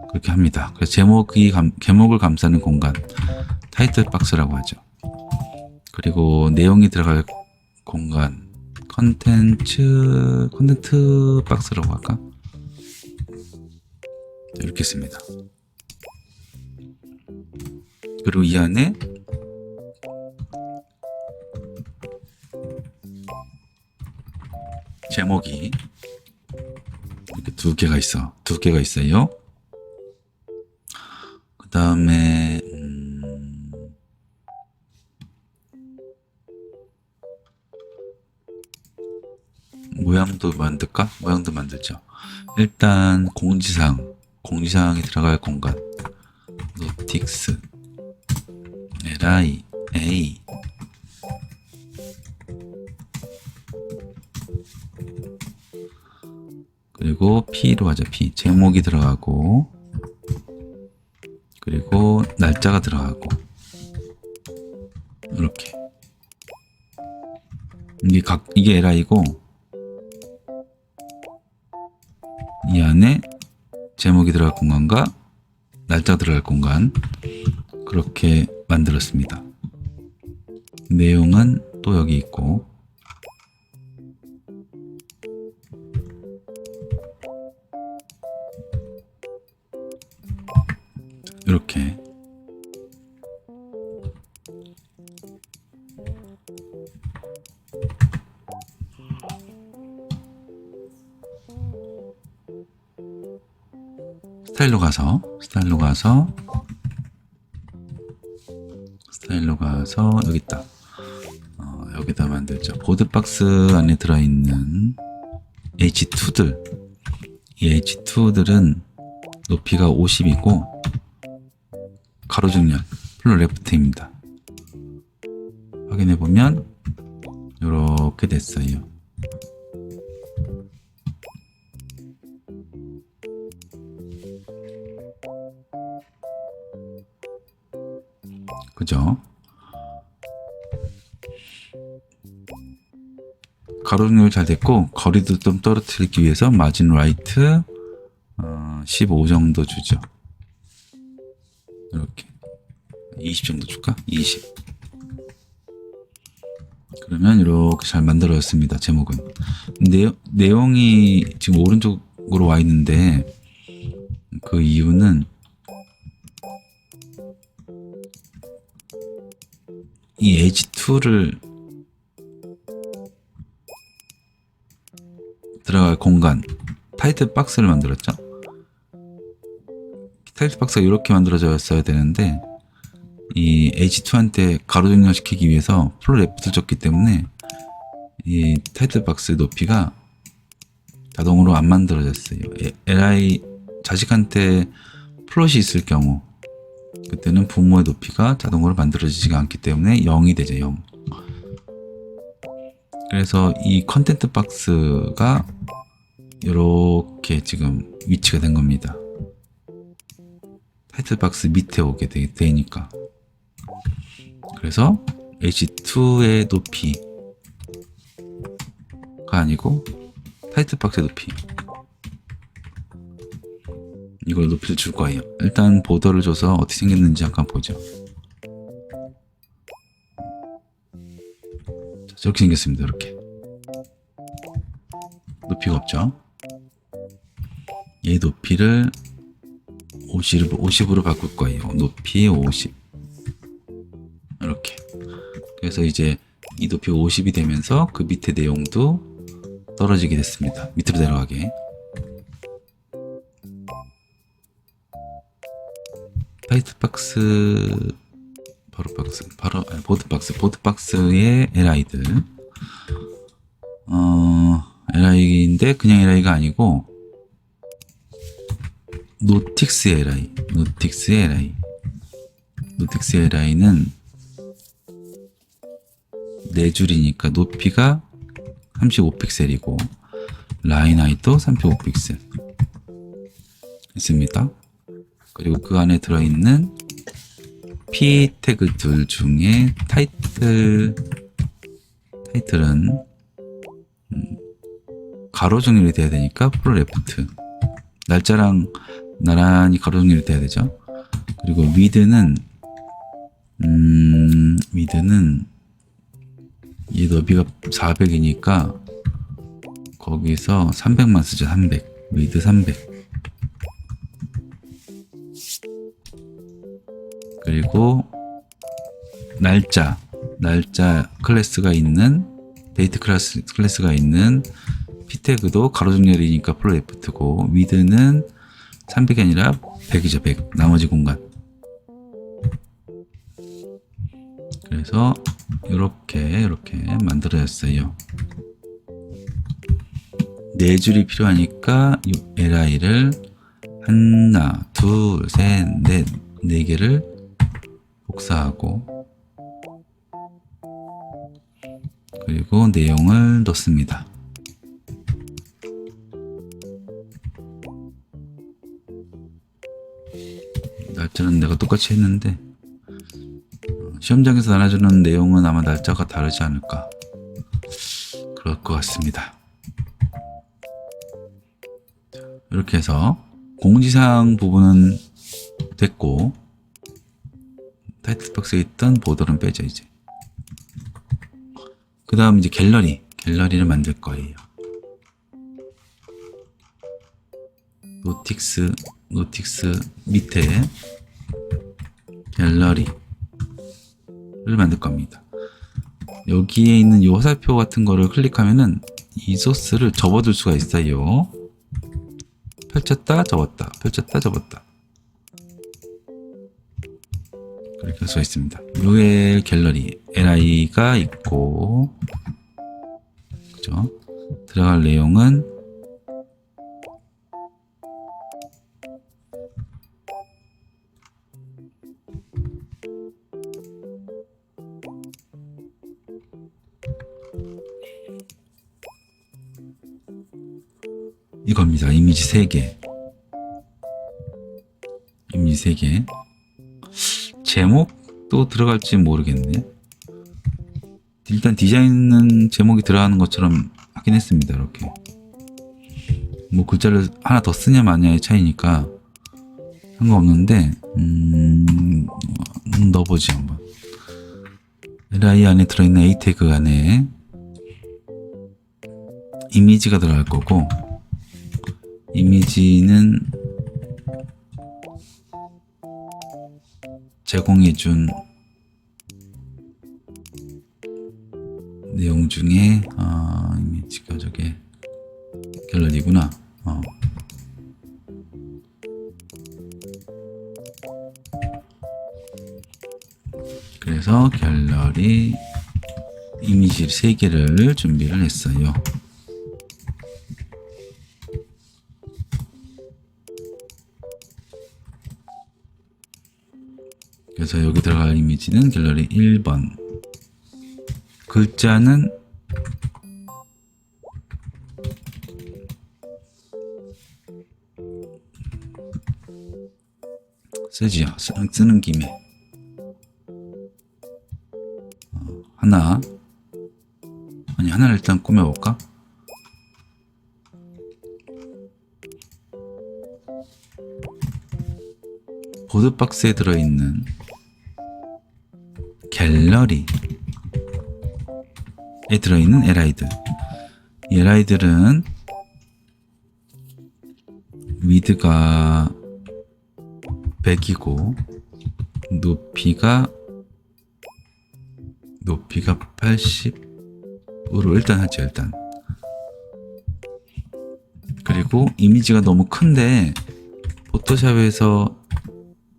그렇게 합니다. 그래서 제목을 감싸는 공간, 타이틀 박스라고 하죠. 그리고 내용이 들어갈 공간, 컨텐트 박스라고 할까? 이렇게 씁니다. 그리고 이 안에 제목이 이렇게 2개가 있어요. 그 다음에 모양도 만들까? 모양도 만들죠. 일단 공지사항에 들어갈 공간 노틱스 li a 그리고 p로 하자. p 제목이 들어가고 그리고 날짜가 들어가고 이렇게 이게 li고 이 안에 제목이 들어갈 공간과 날짜가 들어갈 공간 그렇게 만들었습니다. 내용은 또 여기 있고 이렇게 스타일로 가서 여기 있다. 여기다 만들죠. 보드박스 안에 들어있는 H2들 이 H2들은 높이가 50이고 가로정렬 플로 레프트입니다. 확인해보면 이렇게 됐어요. 그죠? 가로정렬 잘 됐고 거리도 좀 떨어뜨리기 위해서 마진 라이트 15 정도 주죠. 이렇게 20 정도 줄까? 20. 그러면 이렇게 잘 만들어졌습니다. 제목은 내용이 지금 오른쪽으로 와 있는데 그 이유는 이 H2를 들어갈 공간 타이틀 박스를 만들었죠. 타이틀 박스가 이렇게 만들어졌어야 되는데 이 H2한테 가로정렬 시키기 위해서 플로 레프트를 줬기 때문에 이 타이틀 박스 높이가 자동으로 안 만들어졌어요. li 자식한테 플롯이 있을 경우 그때는 부모의 높이가 자동으로 만들어지지가 않기 때문에 0이 되죠. 0. 그래서 이 컨텐트 박스가 이렇게 지금 위치가 된 겁니다. 타이틀 박스 밑에 오게 되니까. 그래서 H2의 높이가 아니고 타이틀 박스의 높이 이걸 높이를 줄 거예요. 일단 보더를 줘서 어떻게 생겼는지 잠깐 보죠. 자, 저렇게 생겼습니다. 이렇게 높이가 없죠. 얘 높이를 50으로 바꿀 거예요. 높이 50 이렇게. 그래서 이제 이 높이가 50이 되면서 그 밑에 내용도 떨어지게 됐습니다. 밑으로 내려가게. 타이틀 박스 보드박스의 li들 li인데 그냥 li가 아니고 노틱스의 li는 4줄이니까 높이가 35픽셀이고 라인 하이도 35픽셀 있습니다. 그리고 그 안에 들어있는 p 태그들 중에 타이틀은 가로 정렬이 돼야 되니까 플로 레프트 날짜랑 나란히 가로 정렬이 돼야 되죠. 그리고 미드는 이 너비가 400이니까 거기서 300만 쓰죠. 300 미드 300 그리고 날짜 클래스가 있는 데이트 클래스가 있는 p태그도 가로 정렬이니까 플로 레프트고 위드는 300이 아니라 100이죠. 100 나머지 공간. 그래서 이렇게 만들어졌어요. 4줄이 필요하니까 이 li를 하나, 둘, 셋, 넷, 4개를 복사하고 그리고 내용을 넣습니다. 날짜는 내가 똑같이 했는데 시험장에서 나눠주는 내용은 아마 날짜가 다르지 않을까 그럴 것 같습니다. 이렇게 해서 공지사항 부분은 됐고 타이틀 박스에 있던 보더는 빼죠. 이제 그 다음 이제 갤러리를 만들 거예요. 노틱스 밑에 갤러리를 만들 겁니다. 여기에 있는 이 화살표 같은 거를 클릭하면은 이 소스를 접어둘 수가 있어요. 펼쳤다 접었다 펼쳤다 접었다 그렇게 할 수가 있습니다. 위에 갤러리 li가 있고 그죠? 들어갈 내용은 이겁니다. 이미지 3개. 제목도 들어갈지 모르겠네. 일단 디자인은 제목이 들어가는 것처럼 하긴 했습니다. 이렇게 뭐 글자를 하나 더 쓰냐 마냐의 차이니까 상관없는데 넣어보지 한번. li 안에 들어있는 a 태그 안에 이미지가 들어갈 거고 이미지는 제공해준 내용 중에 이미지가 저게 갤러리구나. 그래서 갤러리 이미지 3개를 준비를 했어요. 그래서 여기 들어갈 이미지는 갤러리 1번. 글자는 쓰지요. 쓰는 김에 하나를 일단 꾸며볼까? 보드박스에 들어있는 갤러리에 들어있는 li들. 이 li들은 위드가 100이고 높이가 80으로 일단 하죠. 그리고 이미지가 너무 큰데 포토샵에서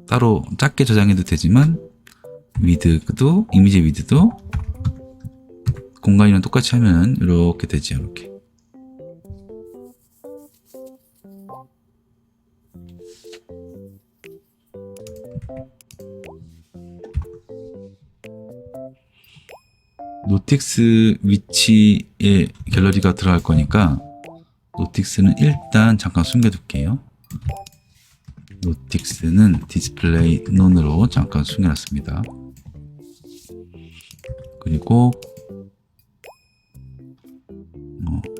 따로 작게 저장해도 되지만 위드도 이미지 위드도 공간이랑 똑같이 하면 이렇게 되지. 이렇게 노틱스 위치에 갤러리가 들어갈 거니까 노틱스는 일단 잠깐 숨겨둘게요. 노틱스는 디스플레이 논으로 잠깐 숨겨놨습니다. 그리고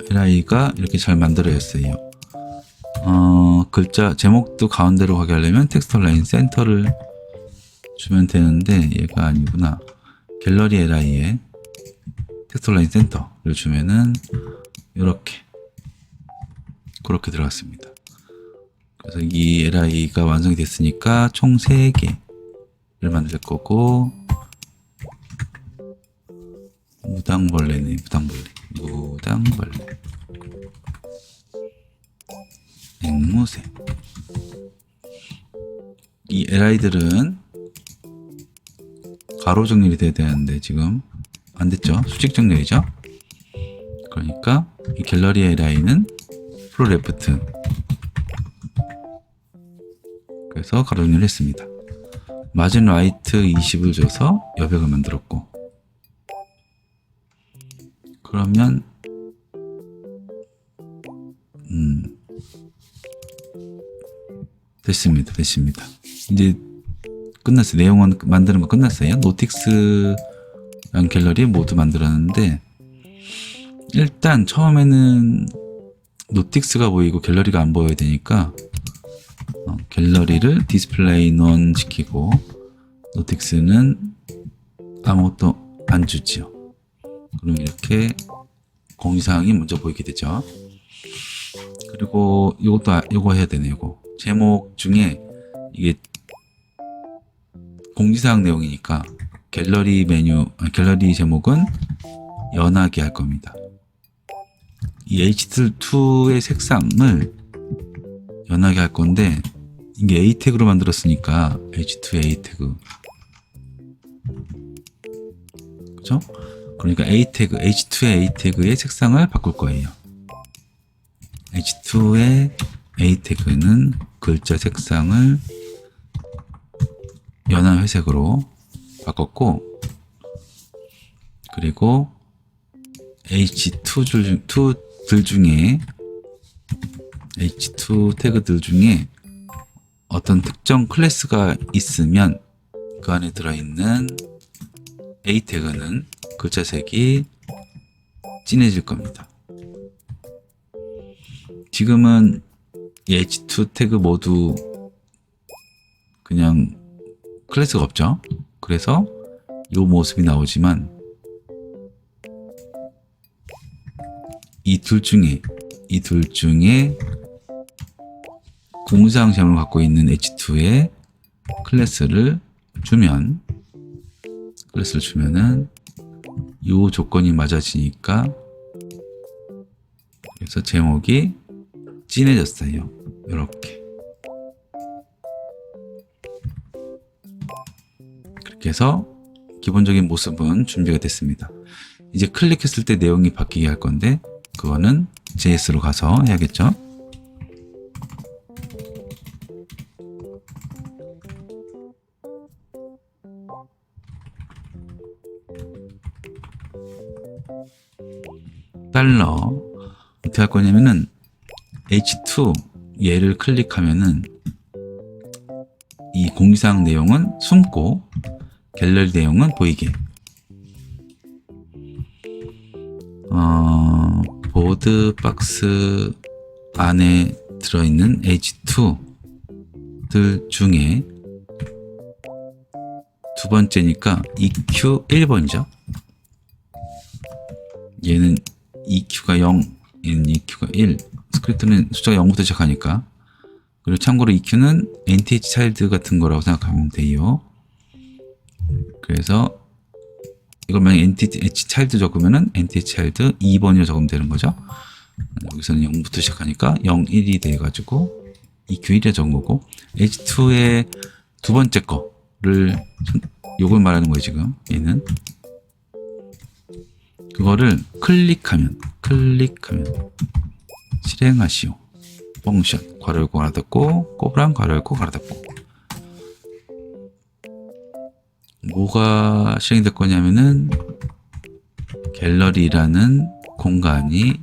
li가 이렇게 잘 만들어졌어요. 글자 제목도 가운데로 가게 하려면 텍스트 라인 센터를 주면 되는데 얘가 아니구나. 갤러리 li에 텍스트 라인 센터를 주면은 그렇게 들어갔습니다. 그래서 이 li가 완성이 됐으니까 총 3개를 만들 거고 무당벌레네. 앵무새. 이 li들은 가로 정렬이 돼야 되는데 지금 안 됐죠. 수직 정렬이죠. 그러니까 이 갤러리의 li는 프로 레프트. 그래서 가로 정리를 했습니다. 마진 라이트 20을 줘서 여백을 만들었고, 그러면 됐습니다. 이제 끝났어요. 내용은 만드는 거 끝났어요. 노틱스랑 갤러리 모두 만들었는데, 일단 처음에는 노틱스가 보이고 갤러리가 안 보여야 되니까 갤러리를 디스플레이 넌 시키고 노틱스는 아무것도 안 주지요. 그럼 이렇게 공지사항이 먼저 보이게 되죠. 그리고 요거 해야 되네요. 요거 제목 중에 이게 공지사항 내용이니까 갤러리 갤러리 제목은 연하게 할 겁니다. 이 H2의 색상을 연하게 할 건데, 이게 A 태그로 만들었으니까 H2의 A 태그, 그죠? 그러니까 A 태그, H2의 A 태그의 색상을 바꿀 거예요. H2의 A 태그는 글자 색상을 연한 회색으로 바꿨고, 그리고 H2들 중에 H2 태그들 중에 어떤 특정 클래스가 있으면 그 안에 들어있는 A 태그는 글자색이 진해질 겁니다. 지금은 이 H2 태그 모두 그냥 클래스가 없죠. 그래서 이 모습이 나오지만 이 둘 중에 공상 제목을 갖고 있는 H2의 클래스를 주면은 이 조건이 맞아지니까, 그래서 제목이 진해졌어요. 이렇게. 그렇게 해서 기본적인 모습은 준비가 됐습니다. 이제 클릭했을 때 내용이 바뀌게 할 건데, 그거는 JS로 가서 해야겠죠. 달러 어떻게 할 거냐면은 H2 얘를 클릭하면은 이 공지사항 내용은 숨고 갤러리 내용은 보이게. 보드 박스 안에 들어있는 H2들 중에 두 번째니까 EQ 1번이죠. 얘는 EQ가 0, 얘는 EQ가 1. 스크립트는 숫자가 0부터 시작하니까. 그리고 참고로 EQ는 NTH 차일드 같은 거라고 생각하면 돼요. 그래서 이걸 만약 NTH 차일드 적으면은 NTH 차일드 2번이라고 적으면 되는 거죠. 여기서는 0부터 시작하니까 0, 1이 돼가지고 EQ 1에 적은 거고, H2의 두 번째 거를 요걸 말하는 거예요. 지금 얘는 그거를 클릭하면 실행하시오. 펑션 괄호 열고 괄호 닫고 꼬부랑 괄호 열고 괄호 닫고. 뭐가 실행이 될 거냐면은 갤러리라는 공간이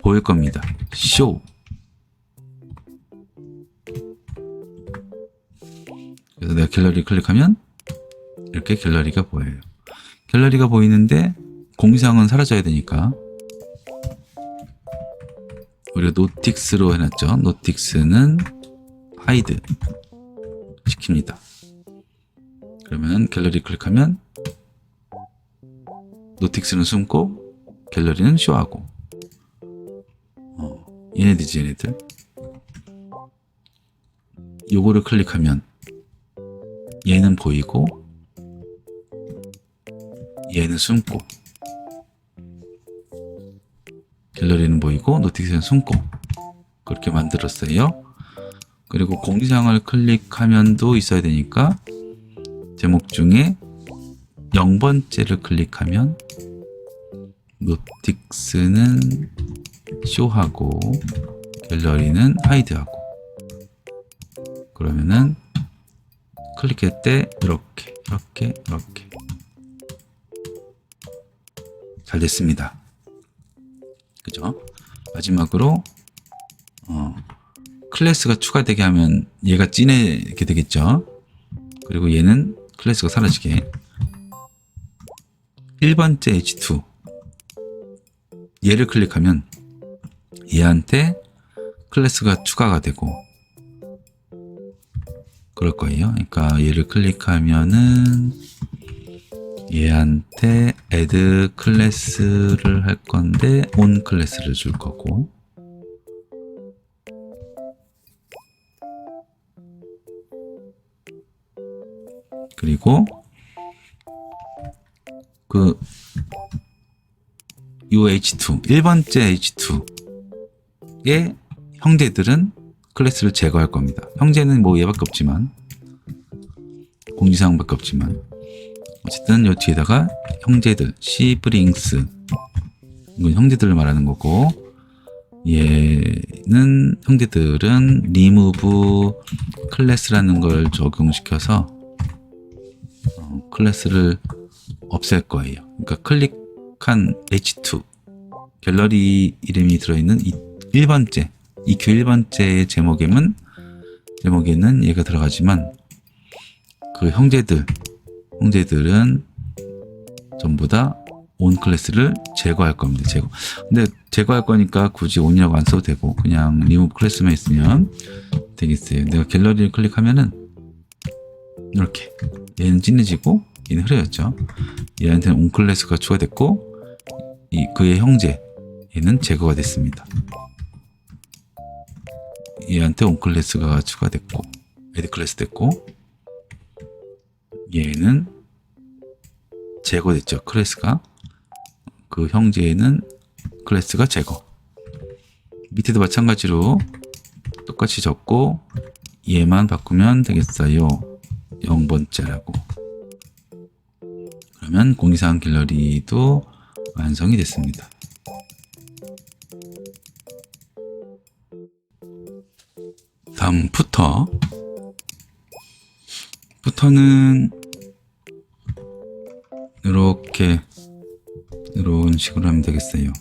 보일 겁니다. 쇼. 그래서 내가 갤러리 클릭하면 이렇게 갤러리가 보여요. 갤러리가 보이는데 공지사항은 사라져야 되니까 우리가 노틱스로 해놨죠. 노틱스는 하이드 시킵니다. 그러면 갤러리 클릭하면 노틱스는 숨고 갤러리는 쇼하고. 얘네들이지, 얘네들. 요거를 클릭하면 얘는 보이고 얘는 숨고, 갤러리는 보이고 노틱스는 숨고, 그렇게 만들었어요. 그리고 공지사항을 클릭하면도 있어야 되니까 제목 중에 0번째를 클릭하면 노틱스는 쇼하고 갤러리는 하이드하고, 그러면은 클릭할 때 이렇게 잘 됐습니다. 그죠? 마지막으로 클래스가 추가되게 하면 얘가 진하게 되겠죠. 그리고 얘는 클래스가 사라지게. 1번째 H2 얘를 클릭하면 얘한테 클래스가 추가가 되고 그럴 거예요. 그러니까 얘를 클릭하면은 얘한테 add 클래스를 할 건데 on 클래스를 줄 거고, 그리고 요 H2 1번째 H2의 형제들은 클래스를 제거할 겁니다. 형제는 뭐 얘밖에 없지만, 공지사항밖에 없지만, 어쨌든 요 뒤에다가 형제들 시브링스, 이건 형제들을 말하는 거고, 얘는 형제들은 remove 클래스라는 걸 적용시켜서 클래스를 없앨 거예요. 그러니까 클릭한 H2 갤러리 이름이 들어있는 이 1번째 EQ 1번째의 제목에는 얘가 들어가지만, 그 형제들은 전부 다 on 클래스를 제거할 겁니다. 근데 제거할 거니까 굳이 on이라고 안 써도 되고 그냥 remove 클래스만 있으면 되겠어요. 내가 갤러리를 클릭하면은 이렇게 얘는 진해지고 얘는 흐려졌죠. 얘한테는 on 클래스가 추가됐고 그의 형제 얘는 제거가 됐습니다. 얘한테 on 클래스가 추가됐고 add 클래스 됐고, 얘는 제거됐죠. 클래스가. 그 형제에는 클래스가 제거. 밑에도 마찬가지로 똑같이 적고 얘만 바꾸면 되겠어요. 0번째라고. 그러면 공지사항 갤러리도 완성이 됐습니다. 다음 푸터는 이렇게 이런 식으로 하면 되겠어요.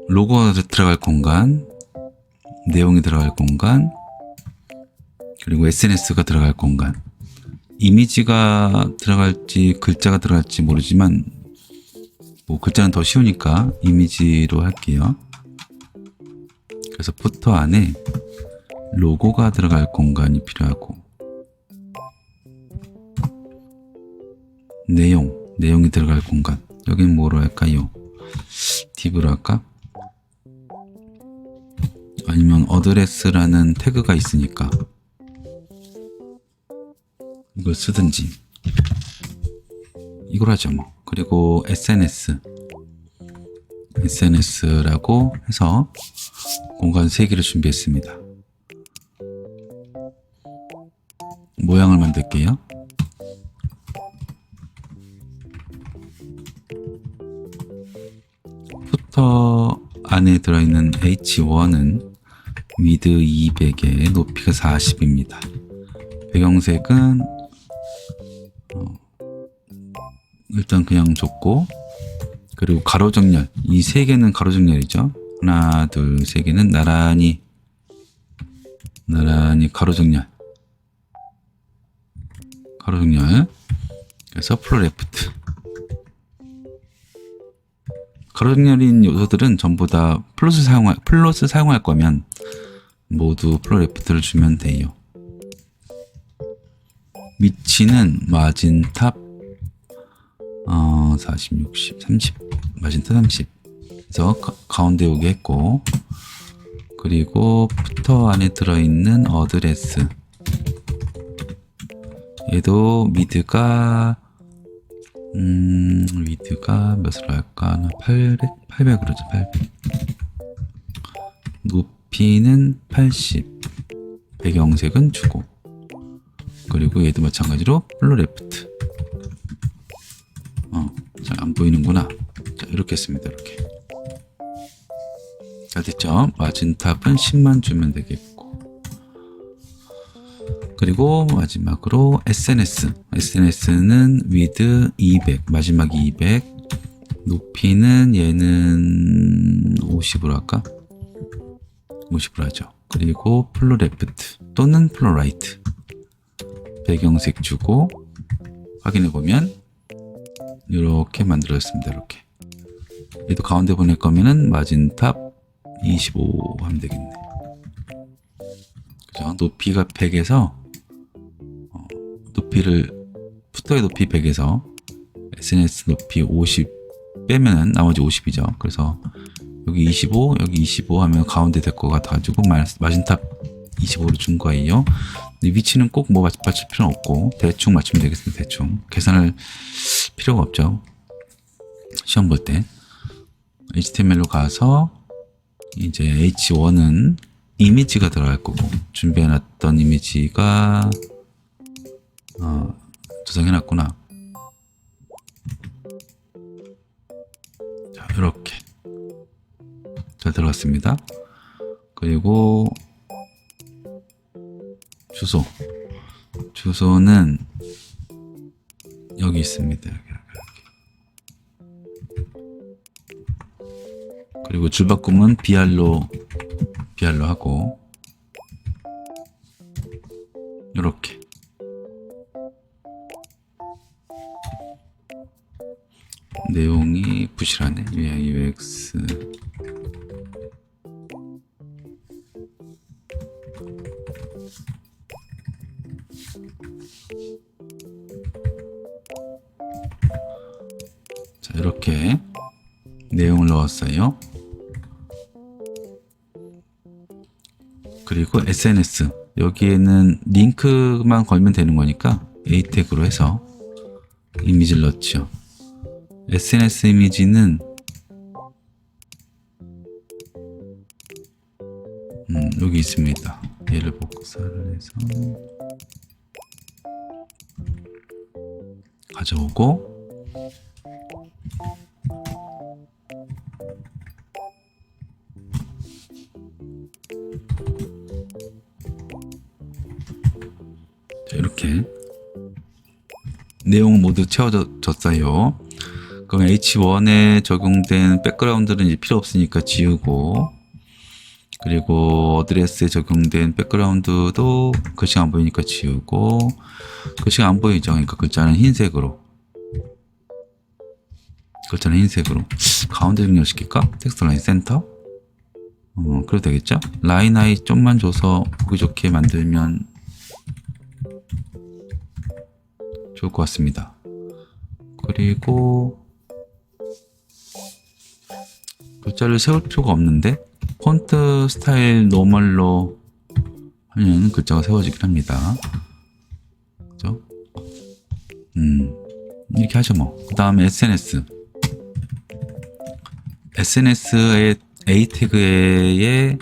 로고가 들어갈 공간, 내용이 들어갈 공간, 그리고 SNS가 들어갈 공간. 이미지가 들어갈지 글자가 들어갈지 모르지만 뭐 글자는 더 쉬우니까 이미지로 할게요. 그래서 푸터 안에 로고가 들어갈 공간이 필요하고, 내용이 들어갈 공간, 여긴 뭐로 할까요? div로 할까? 아니면 어드레스라는 태그가 있으니까 이걸 쓰든지 이걸 하죠 뭐. 그리고 SNS라고 해서 공간 3개를 준비했습니다. 모양을 만들게요. 푸터 안에 들어있는 H1은 위드 200에 높이가 40입니다. 배경색은 일단 그냥 줬고, 그리고 가로정렬, 이 3개는 가로정렬이죠. 하나, 둘, 3개는 나란히 가로정렬. 그래서 플로 레프트. 가로정렬인 요소들은 전부 다 플롯을 사용할 거면 모두 플로 레프트를 주면 돼요. 위치는 마진탑 40, 60, 30, 마진탑 30. 그래서 가운데 오게 했고, 그리고 푸터 안에 들어있는 어드레스, 얘도 미드가 몇으로 할까? 800으로 죠. 800. 높이는 80. 배경색은 주고, 그리고 얘도 마찬가지로 플로 레프트. 잘 안 보이는구나. 자, 이렇게 했습니다. 이렇게. 잘 됐죠? 마진탑은 10만 주면 되겠고, 그리고 마지막으로 SNS는 위드 200, 마지막이 200, 높이는 얘는 50으로 할까? 50으로 하죠. 그리고 플로 레프트 또는 플로 라이트, 배경색 주고 확인해 보면 이렇게 만들어졌습니다. 이렇게. 얘도 가운데 보낼 거면은 마진탑 25 하면 되겠네. 그죠? 높이가 100에서 높이를 푸터의 높이 100에서 SNS 높이 50 빼면은 나머지 50이죠. 그래서 여기 25, 여기 25 하면 가운데 될 것 같아가지고 마진탑 25로 준 거예요. 근데 위치는 꼭 뭐 맞출 필요는 없고 대충 맞추면 되겠습니다. 대충 계산할 필요가 없죠. 시험 볼 때 HTML로 가서 이제 H1은 이미지가 들어갈 거고, 준비해놨던 이미지가 조성해놨구나. 자, 이렇게 잘 들어갔습니다. 그리고 주소는 여기 있습니다. 이렇게. 그리고 줄바꿈은 BR로 하고, 이렇게. 내용이 부실하네. UI, UX. 자, 이렇게 내용을 넣었어요. 그리고 SNS, 여기에는 링크만 걸면 되는 거니까 A 태그로 해서 이미지를 넣죠. SNS 이미지는 여기 있습니다. 얘를 복사를 해서 가져오고, 자, 이렇게 내용 모두 채워졌어요. 그럼 H1에 적용된 백그라운드는 이제 필요 없으니까 지우고, 그리고 어드레스에 적용된 백그라운드도 글씨가 안 보이니까 지우고, 글씨가 안 보이죠. 그러니까 글자는 흰색으로 가운데 정렬시킬까? 텍스트 라인 센터? 그래도 되겠죠? 라인 하이 좀만 줘서 보기 좋게 만들면 좋을 것 같습니다. 그리고 글자를 세울 필요가 없는데, 폰트 스타일 노멀로 하면 글자가 세워지긴 합니다. 그죠? 이렇게 하죠 뭐. 그 다음에 SNS의 A 태그는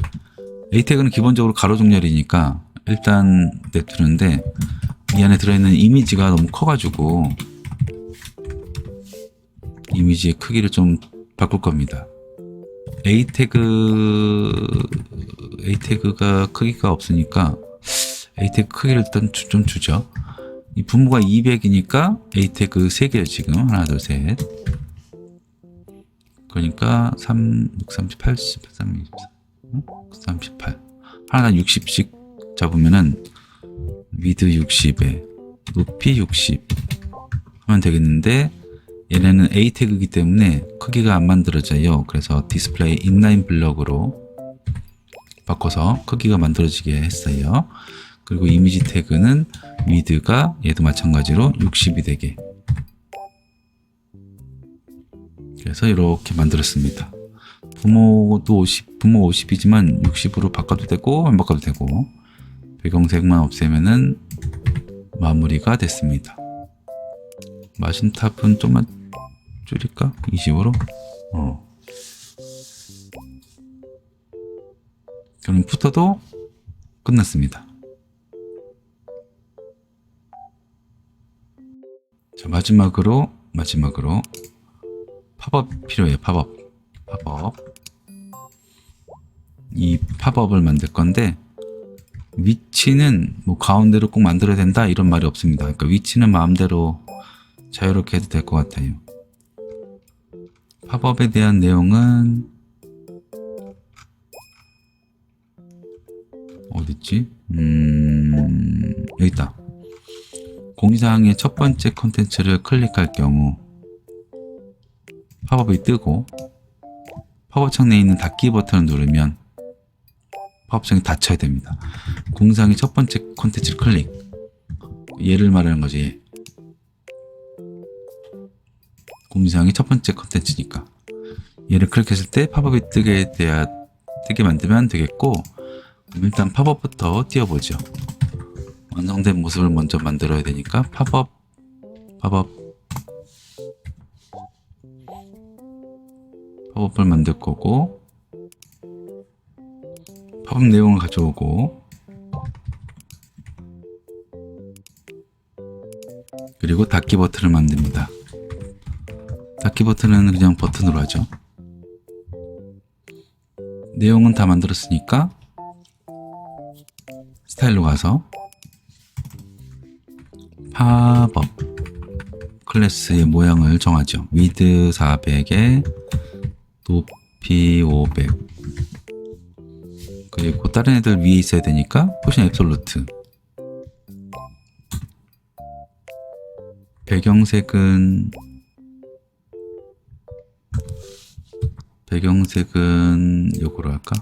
기본적으로 가로 정렬이니까 일단 냅두는데, 이 안에 들어있는 이미지가 너무 커가지고 이미지의 크기를 좀 바꿀 겁니다. A 태그가 크기가 없으니까 A 태그 크기를 일단 좀 주죠. 이 분모가 200이니까 A 태그 3개예요. 지금 하나 둘 셋. 그러니까 3, 6, 30, 80, 38 하나 60씩 잡으면은 위드 60에 높이 60 하면 되겠는데, 얘네는 A 태그이기 때문에 크기가 안 만들어져요. 그래서 디스플레이 인라인 블럭으로 바꿔서 크기가 만들어지게 했어요. 그리고 이미지 태그는 위드가 얘도 마찬가지로 60이 되게, 그래서 이렇게 만들었습니다. 부모 50이지만 60으로 바꿔도 되고 안 바꿔도 되고, 배경색만 없애면은 마무리가 됐습니다. 마진탑은 좀만 줄일까? 20으로? 그럼 푸터도 끝났습니다. 자, 마지막으로 팝업 필요해요. 팝업. 이 팝업을 만들 건데, 위치는 뭐 가운데로 꼭 만들어야 된다 이런 말이 없습니다. 그러니까 위치는 마음대로 자유롭게 해도 될 것 같아요. 팝업에 대한 내용은 어딨지? 여기 있다. 공지사항의 첫 번째 컨텐츠를 클릭할 경우 팝업이 뜨고, 팝업 창 내에 있는 닫기 버튼을 누르면 팝업 창이 닫혀야 됩니다. 공지사항의 첫 번째 컨텐츠를 클릭, 얘를 말하는 거지. 공지사항의 첫 번째 컨텐츠니까 얘를 클릭했을 때 팝업이 뜨게 만들면 되겠고, 일단 팝업부터 띄워보죠. 완성된 모습을 먼저 만들어야 되니까 팝업을 만들 거고, 팝업 내용을 가져오고, 그리고 닫기 버튼을 만듭니다. 닫기 버튼은 그냥 버튼으로 하죠. 내용은 다 만들었으니까 스타일로 가서 팝업 클래스의 모양을 정하죠. 위드 400에 높이 500, 그리고 다른 애들 위에 있어야 되니까 포션 앱솔루트. 배경색은 요거로 할까?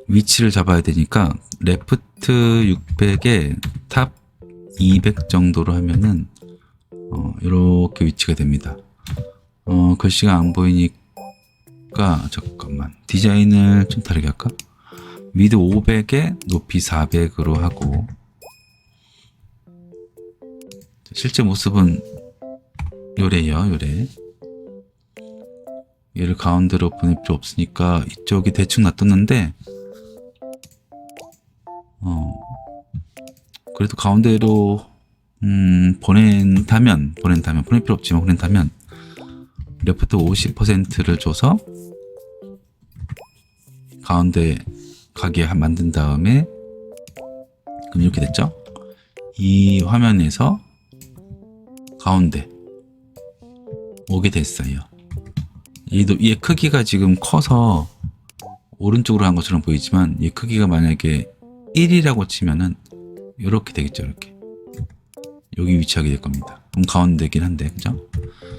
위치를 잡아야 되니까 레프트 600에 탑 200 정도로 하면은 이렇게 위치가 됩니다. 글씨가 안 보이니까 잠깐만, 디자인을 좀 다르게 할까? 위드 500에 높이 400으로 하고, 실제 모습은 요래요. 요래. 얘를 가운데로 보낼 필요 없으니까 이쪽이 대충 놔뒀는데, 그래도 가운데로 보낸다면 보낼 필요 없지만 보낸다면 레프트 50%를 줘서 가운데 가게 만든 다음에, 그럼 이렇게 됐죠? 이 화면에서 가운데 오게 됐어요. 얘 크기가 지금 커서 오른쪽으로 한 것처럼 보이지만, 얘 크기가 만약에 1이라고 치면은 이렇게 되겠죠. 이렇게 여기 위치하게 될 겁니다. 그럼 가운데긴 한데, 그죠?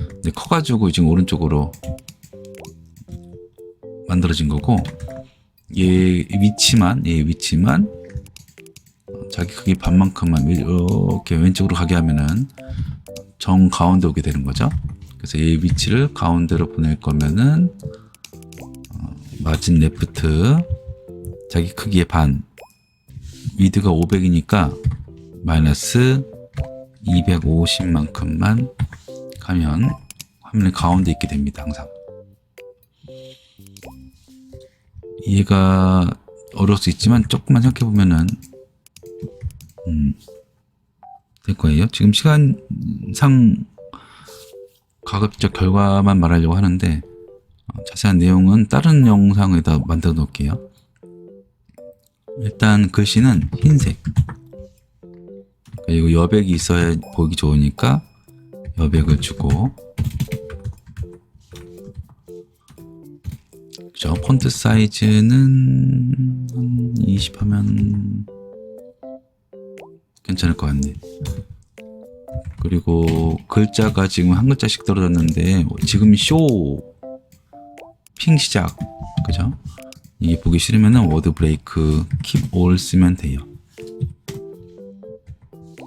근데 커가지고 지금 오른쪽으로 만들어진 거고, 얘 위치만 자기 크기 반만큼만 이렇게 왼쪽으로 가게 하면은 정 가운데 오게 되는 거죠. 그래서 얘 위치를 가운데로 보낼 거면은 마진 레프트 자기 크기의 반, 위드가 500이니까 마이너스 250만큼만 가면 화면의 가운데 있게 됩니다. 항상. 이해가 어려울 수 있지만 조금만 생각해 보면은 될 거예요. 지금 시간상 가급적 결과만 말하려고 하는데, 자세한 내용은 다른 영상에다 만들어 놓을게요. 일단 글씨는 흰색, 그리고 여백이 있어야 보기 좋으니까 여백을 주고, 그죠? 폰트 사이즈는 20 하면 괜찮을 것 같네. 그리고 글자가 지금 한 글자씩 떨어졌는데, 지금 쇼 핑 시작, 그죠? 이게 보기 싫으면은 워드 브레이크 keep all 쓰면 돼요.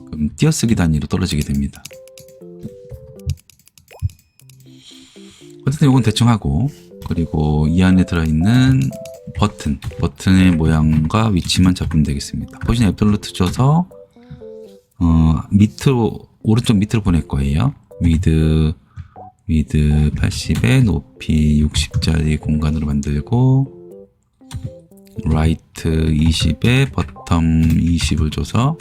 그럼 띄어쓰기 단위로 떨어지게 됩니다. 어쨌든 이건 대충 하고, 그리고 이 안에 들어있는 버튼의 모양과 위치만 잡으면 되겠습니다. 포지션 앱솔루트 줘서 밑으로, 오른쪽 밑으로 보낼 거예요. 위드 80에 높이 60짜리 공간으로 만들고, 라이트 20에 버텀 20을 줘서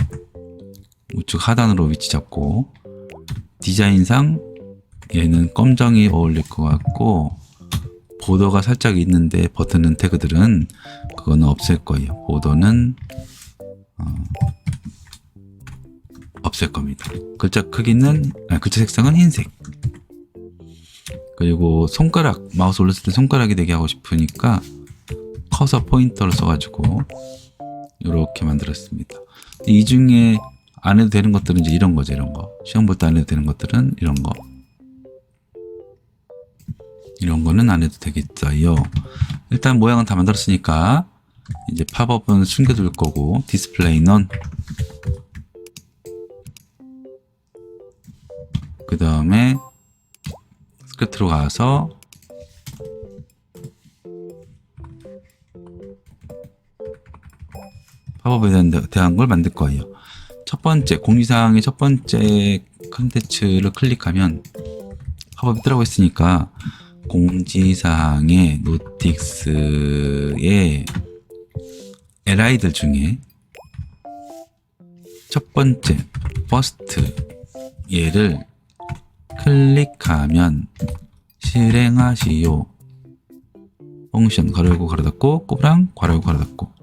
우측 하단으로 위치 잡고, 디자인상 얘는 검정이 어울릴 것 같고, 보더가 살짝 있는데 버튼 태그들은 그거는 없앨 거예요. 보더는 없앨 겁니다. 글자 크기는, 글자 색상은 흰색. 그리고 손가락, 마우스 올렸을 때 손가락이 되게 하고 싶으니까 커서 포인터를 써가지고 이렇게 만들었습니다. 이 중에 안 해도 되는 것들은 이제 이런 거죠. 이런 거. 시험 볼 때 안 해도 되는 것들은 이런 거. 이런 거는 안 해도 되겠어요. 일단 모양은 다 만들었으니까 이제 팝업은 숨겨둘 거고, 디스플레이 넌. 그 다음에 스크립트로 가서 팝업에 대한 걸 만들 거예요. 첫 번째, 공지사항의 첫 번째 컨텐츠를 클릭하면 팝업이 뜨라고 했으니까 공지사항의 노틱스의 li들 중에 첫 번째, first 얘를 클릭하면 실행하시오. 펑션 가로 열고 가로 닫고 꼬부랑 가로 열고 가로 닫고.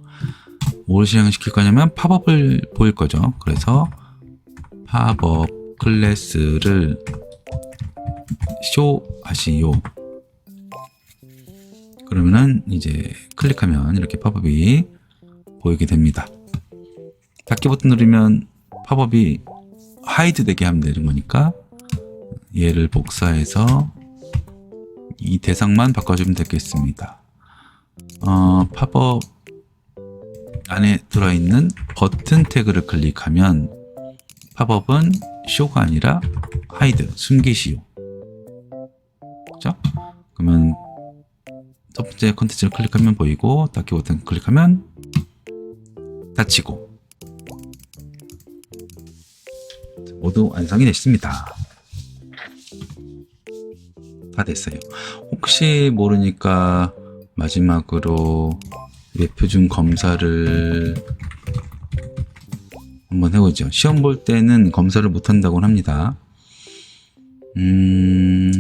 뭘 실행시킬 거냐면 팝업을 보일 거죠. 그래서 팝업 클래스를 쇼하시오. 그러면은 이제 클릭하면 이렇게 팝업이 보이게 됩니다. 닫기 버튼 누르면 팝업이 하이드 되게 하면 되는 거니까 얘를 복사해서 이 대상만 바꿔주면 되겠습니다. 팝업 안에 들어있는 버튼 태그를 클릭하면 팝업은 쇼가 아니라 하이드, 숨기시오. 그죠? 그러면 첫 번째 컨텐츠를 클릭하면 보이고, 닫기 버튼 클릭하면 닫히고. 모두 완성이 됐습니다. 다 됐어요. 혹시 모르니까 마지막으로 웹표준 검사를 한번 해보죠. 시험 볼 때는 검사를 못한다고 합니다.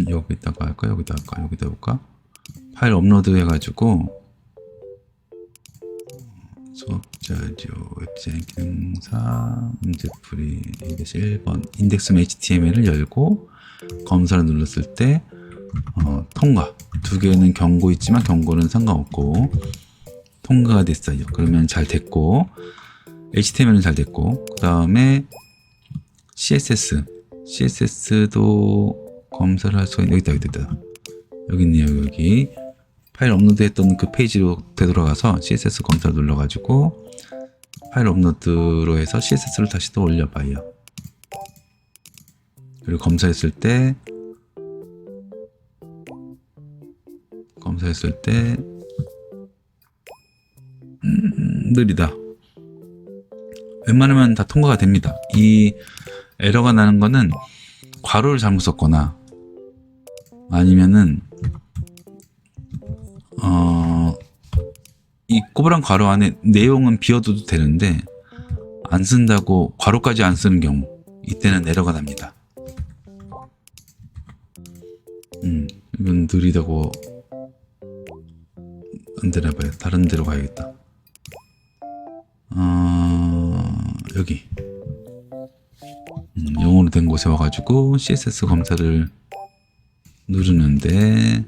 여기다가 할까? 여기다 할까? 여기다 볼까? 파일 업로드 해가지고 수업자료 웹진 기능사 문제풀이 1번 인덱스 HTML을 열고 검사를 눌렀을 때 통과. 두 개는 경고 있지만 경고는 상관없고 통과가 됐어요. 그러면 잘 됐고, HTML은 잘 됐고, 그 다음에 CSS도 검사를 할 수가 있는, 여기다. 여기 있네요, 여기. 파일 업로드 했던 그 페이지로 되돌아가서 CSS 검사를 눌러가지고 파일 업로드로 해서 CSS를 다시 또 올려봐요. 그리고 검사했을 때 느리다. 웬만하면 다 통과가 됩니다. 이 에러가 나는 거는 괄호를 잘못 썼거나 아니면은 이 꼬부랑 괄호 안에 내용은 비워둬도 되는데 안 쓴다고 괄호까지 안 쓰는 경우, 이때는 에러가 납니다. 이건 느리다고 안 되나 봐요. 다른 데로 가야겠다. 여기 영어로 된 곳에 와가지고 CSS 검사를 누르는데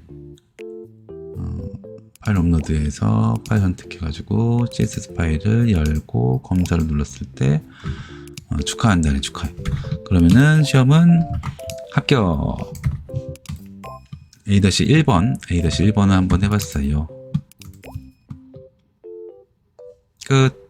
파일 업로드해서 파일 선택해가지고 CSS 파일을 열고 검사를 눌렀을 때 축하한다네. 축하해. 그러면은 시험은 합격. A-1번을 한번 해봤어요. 끝.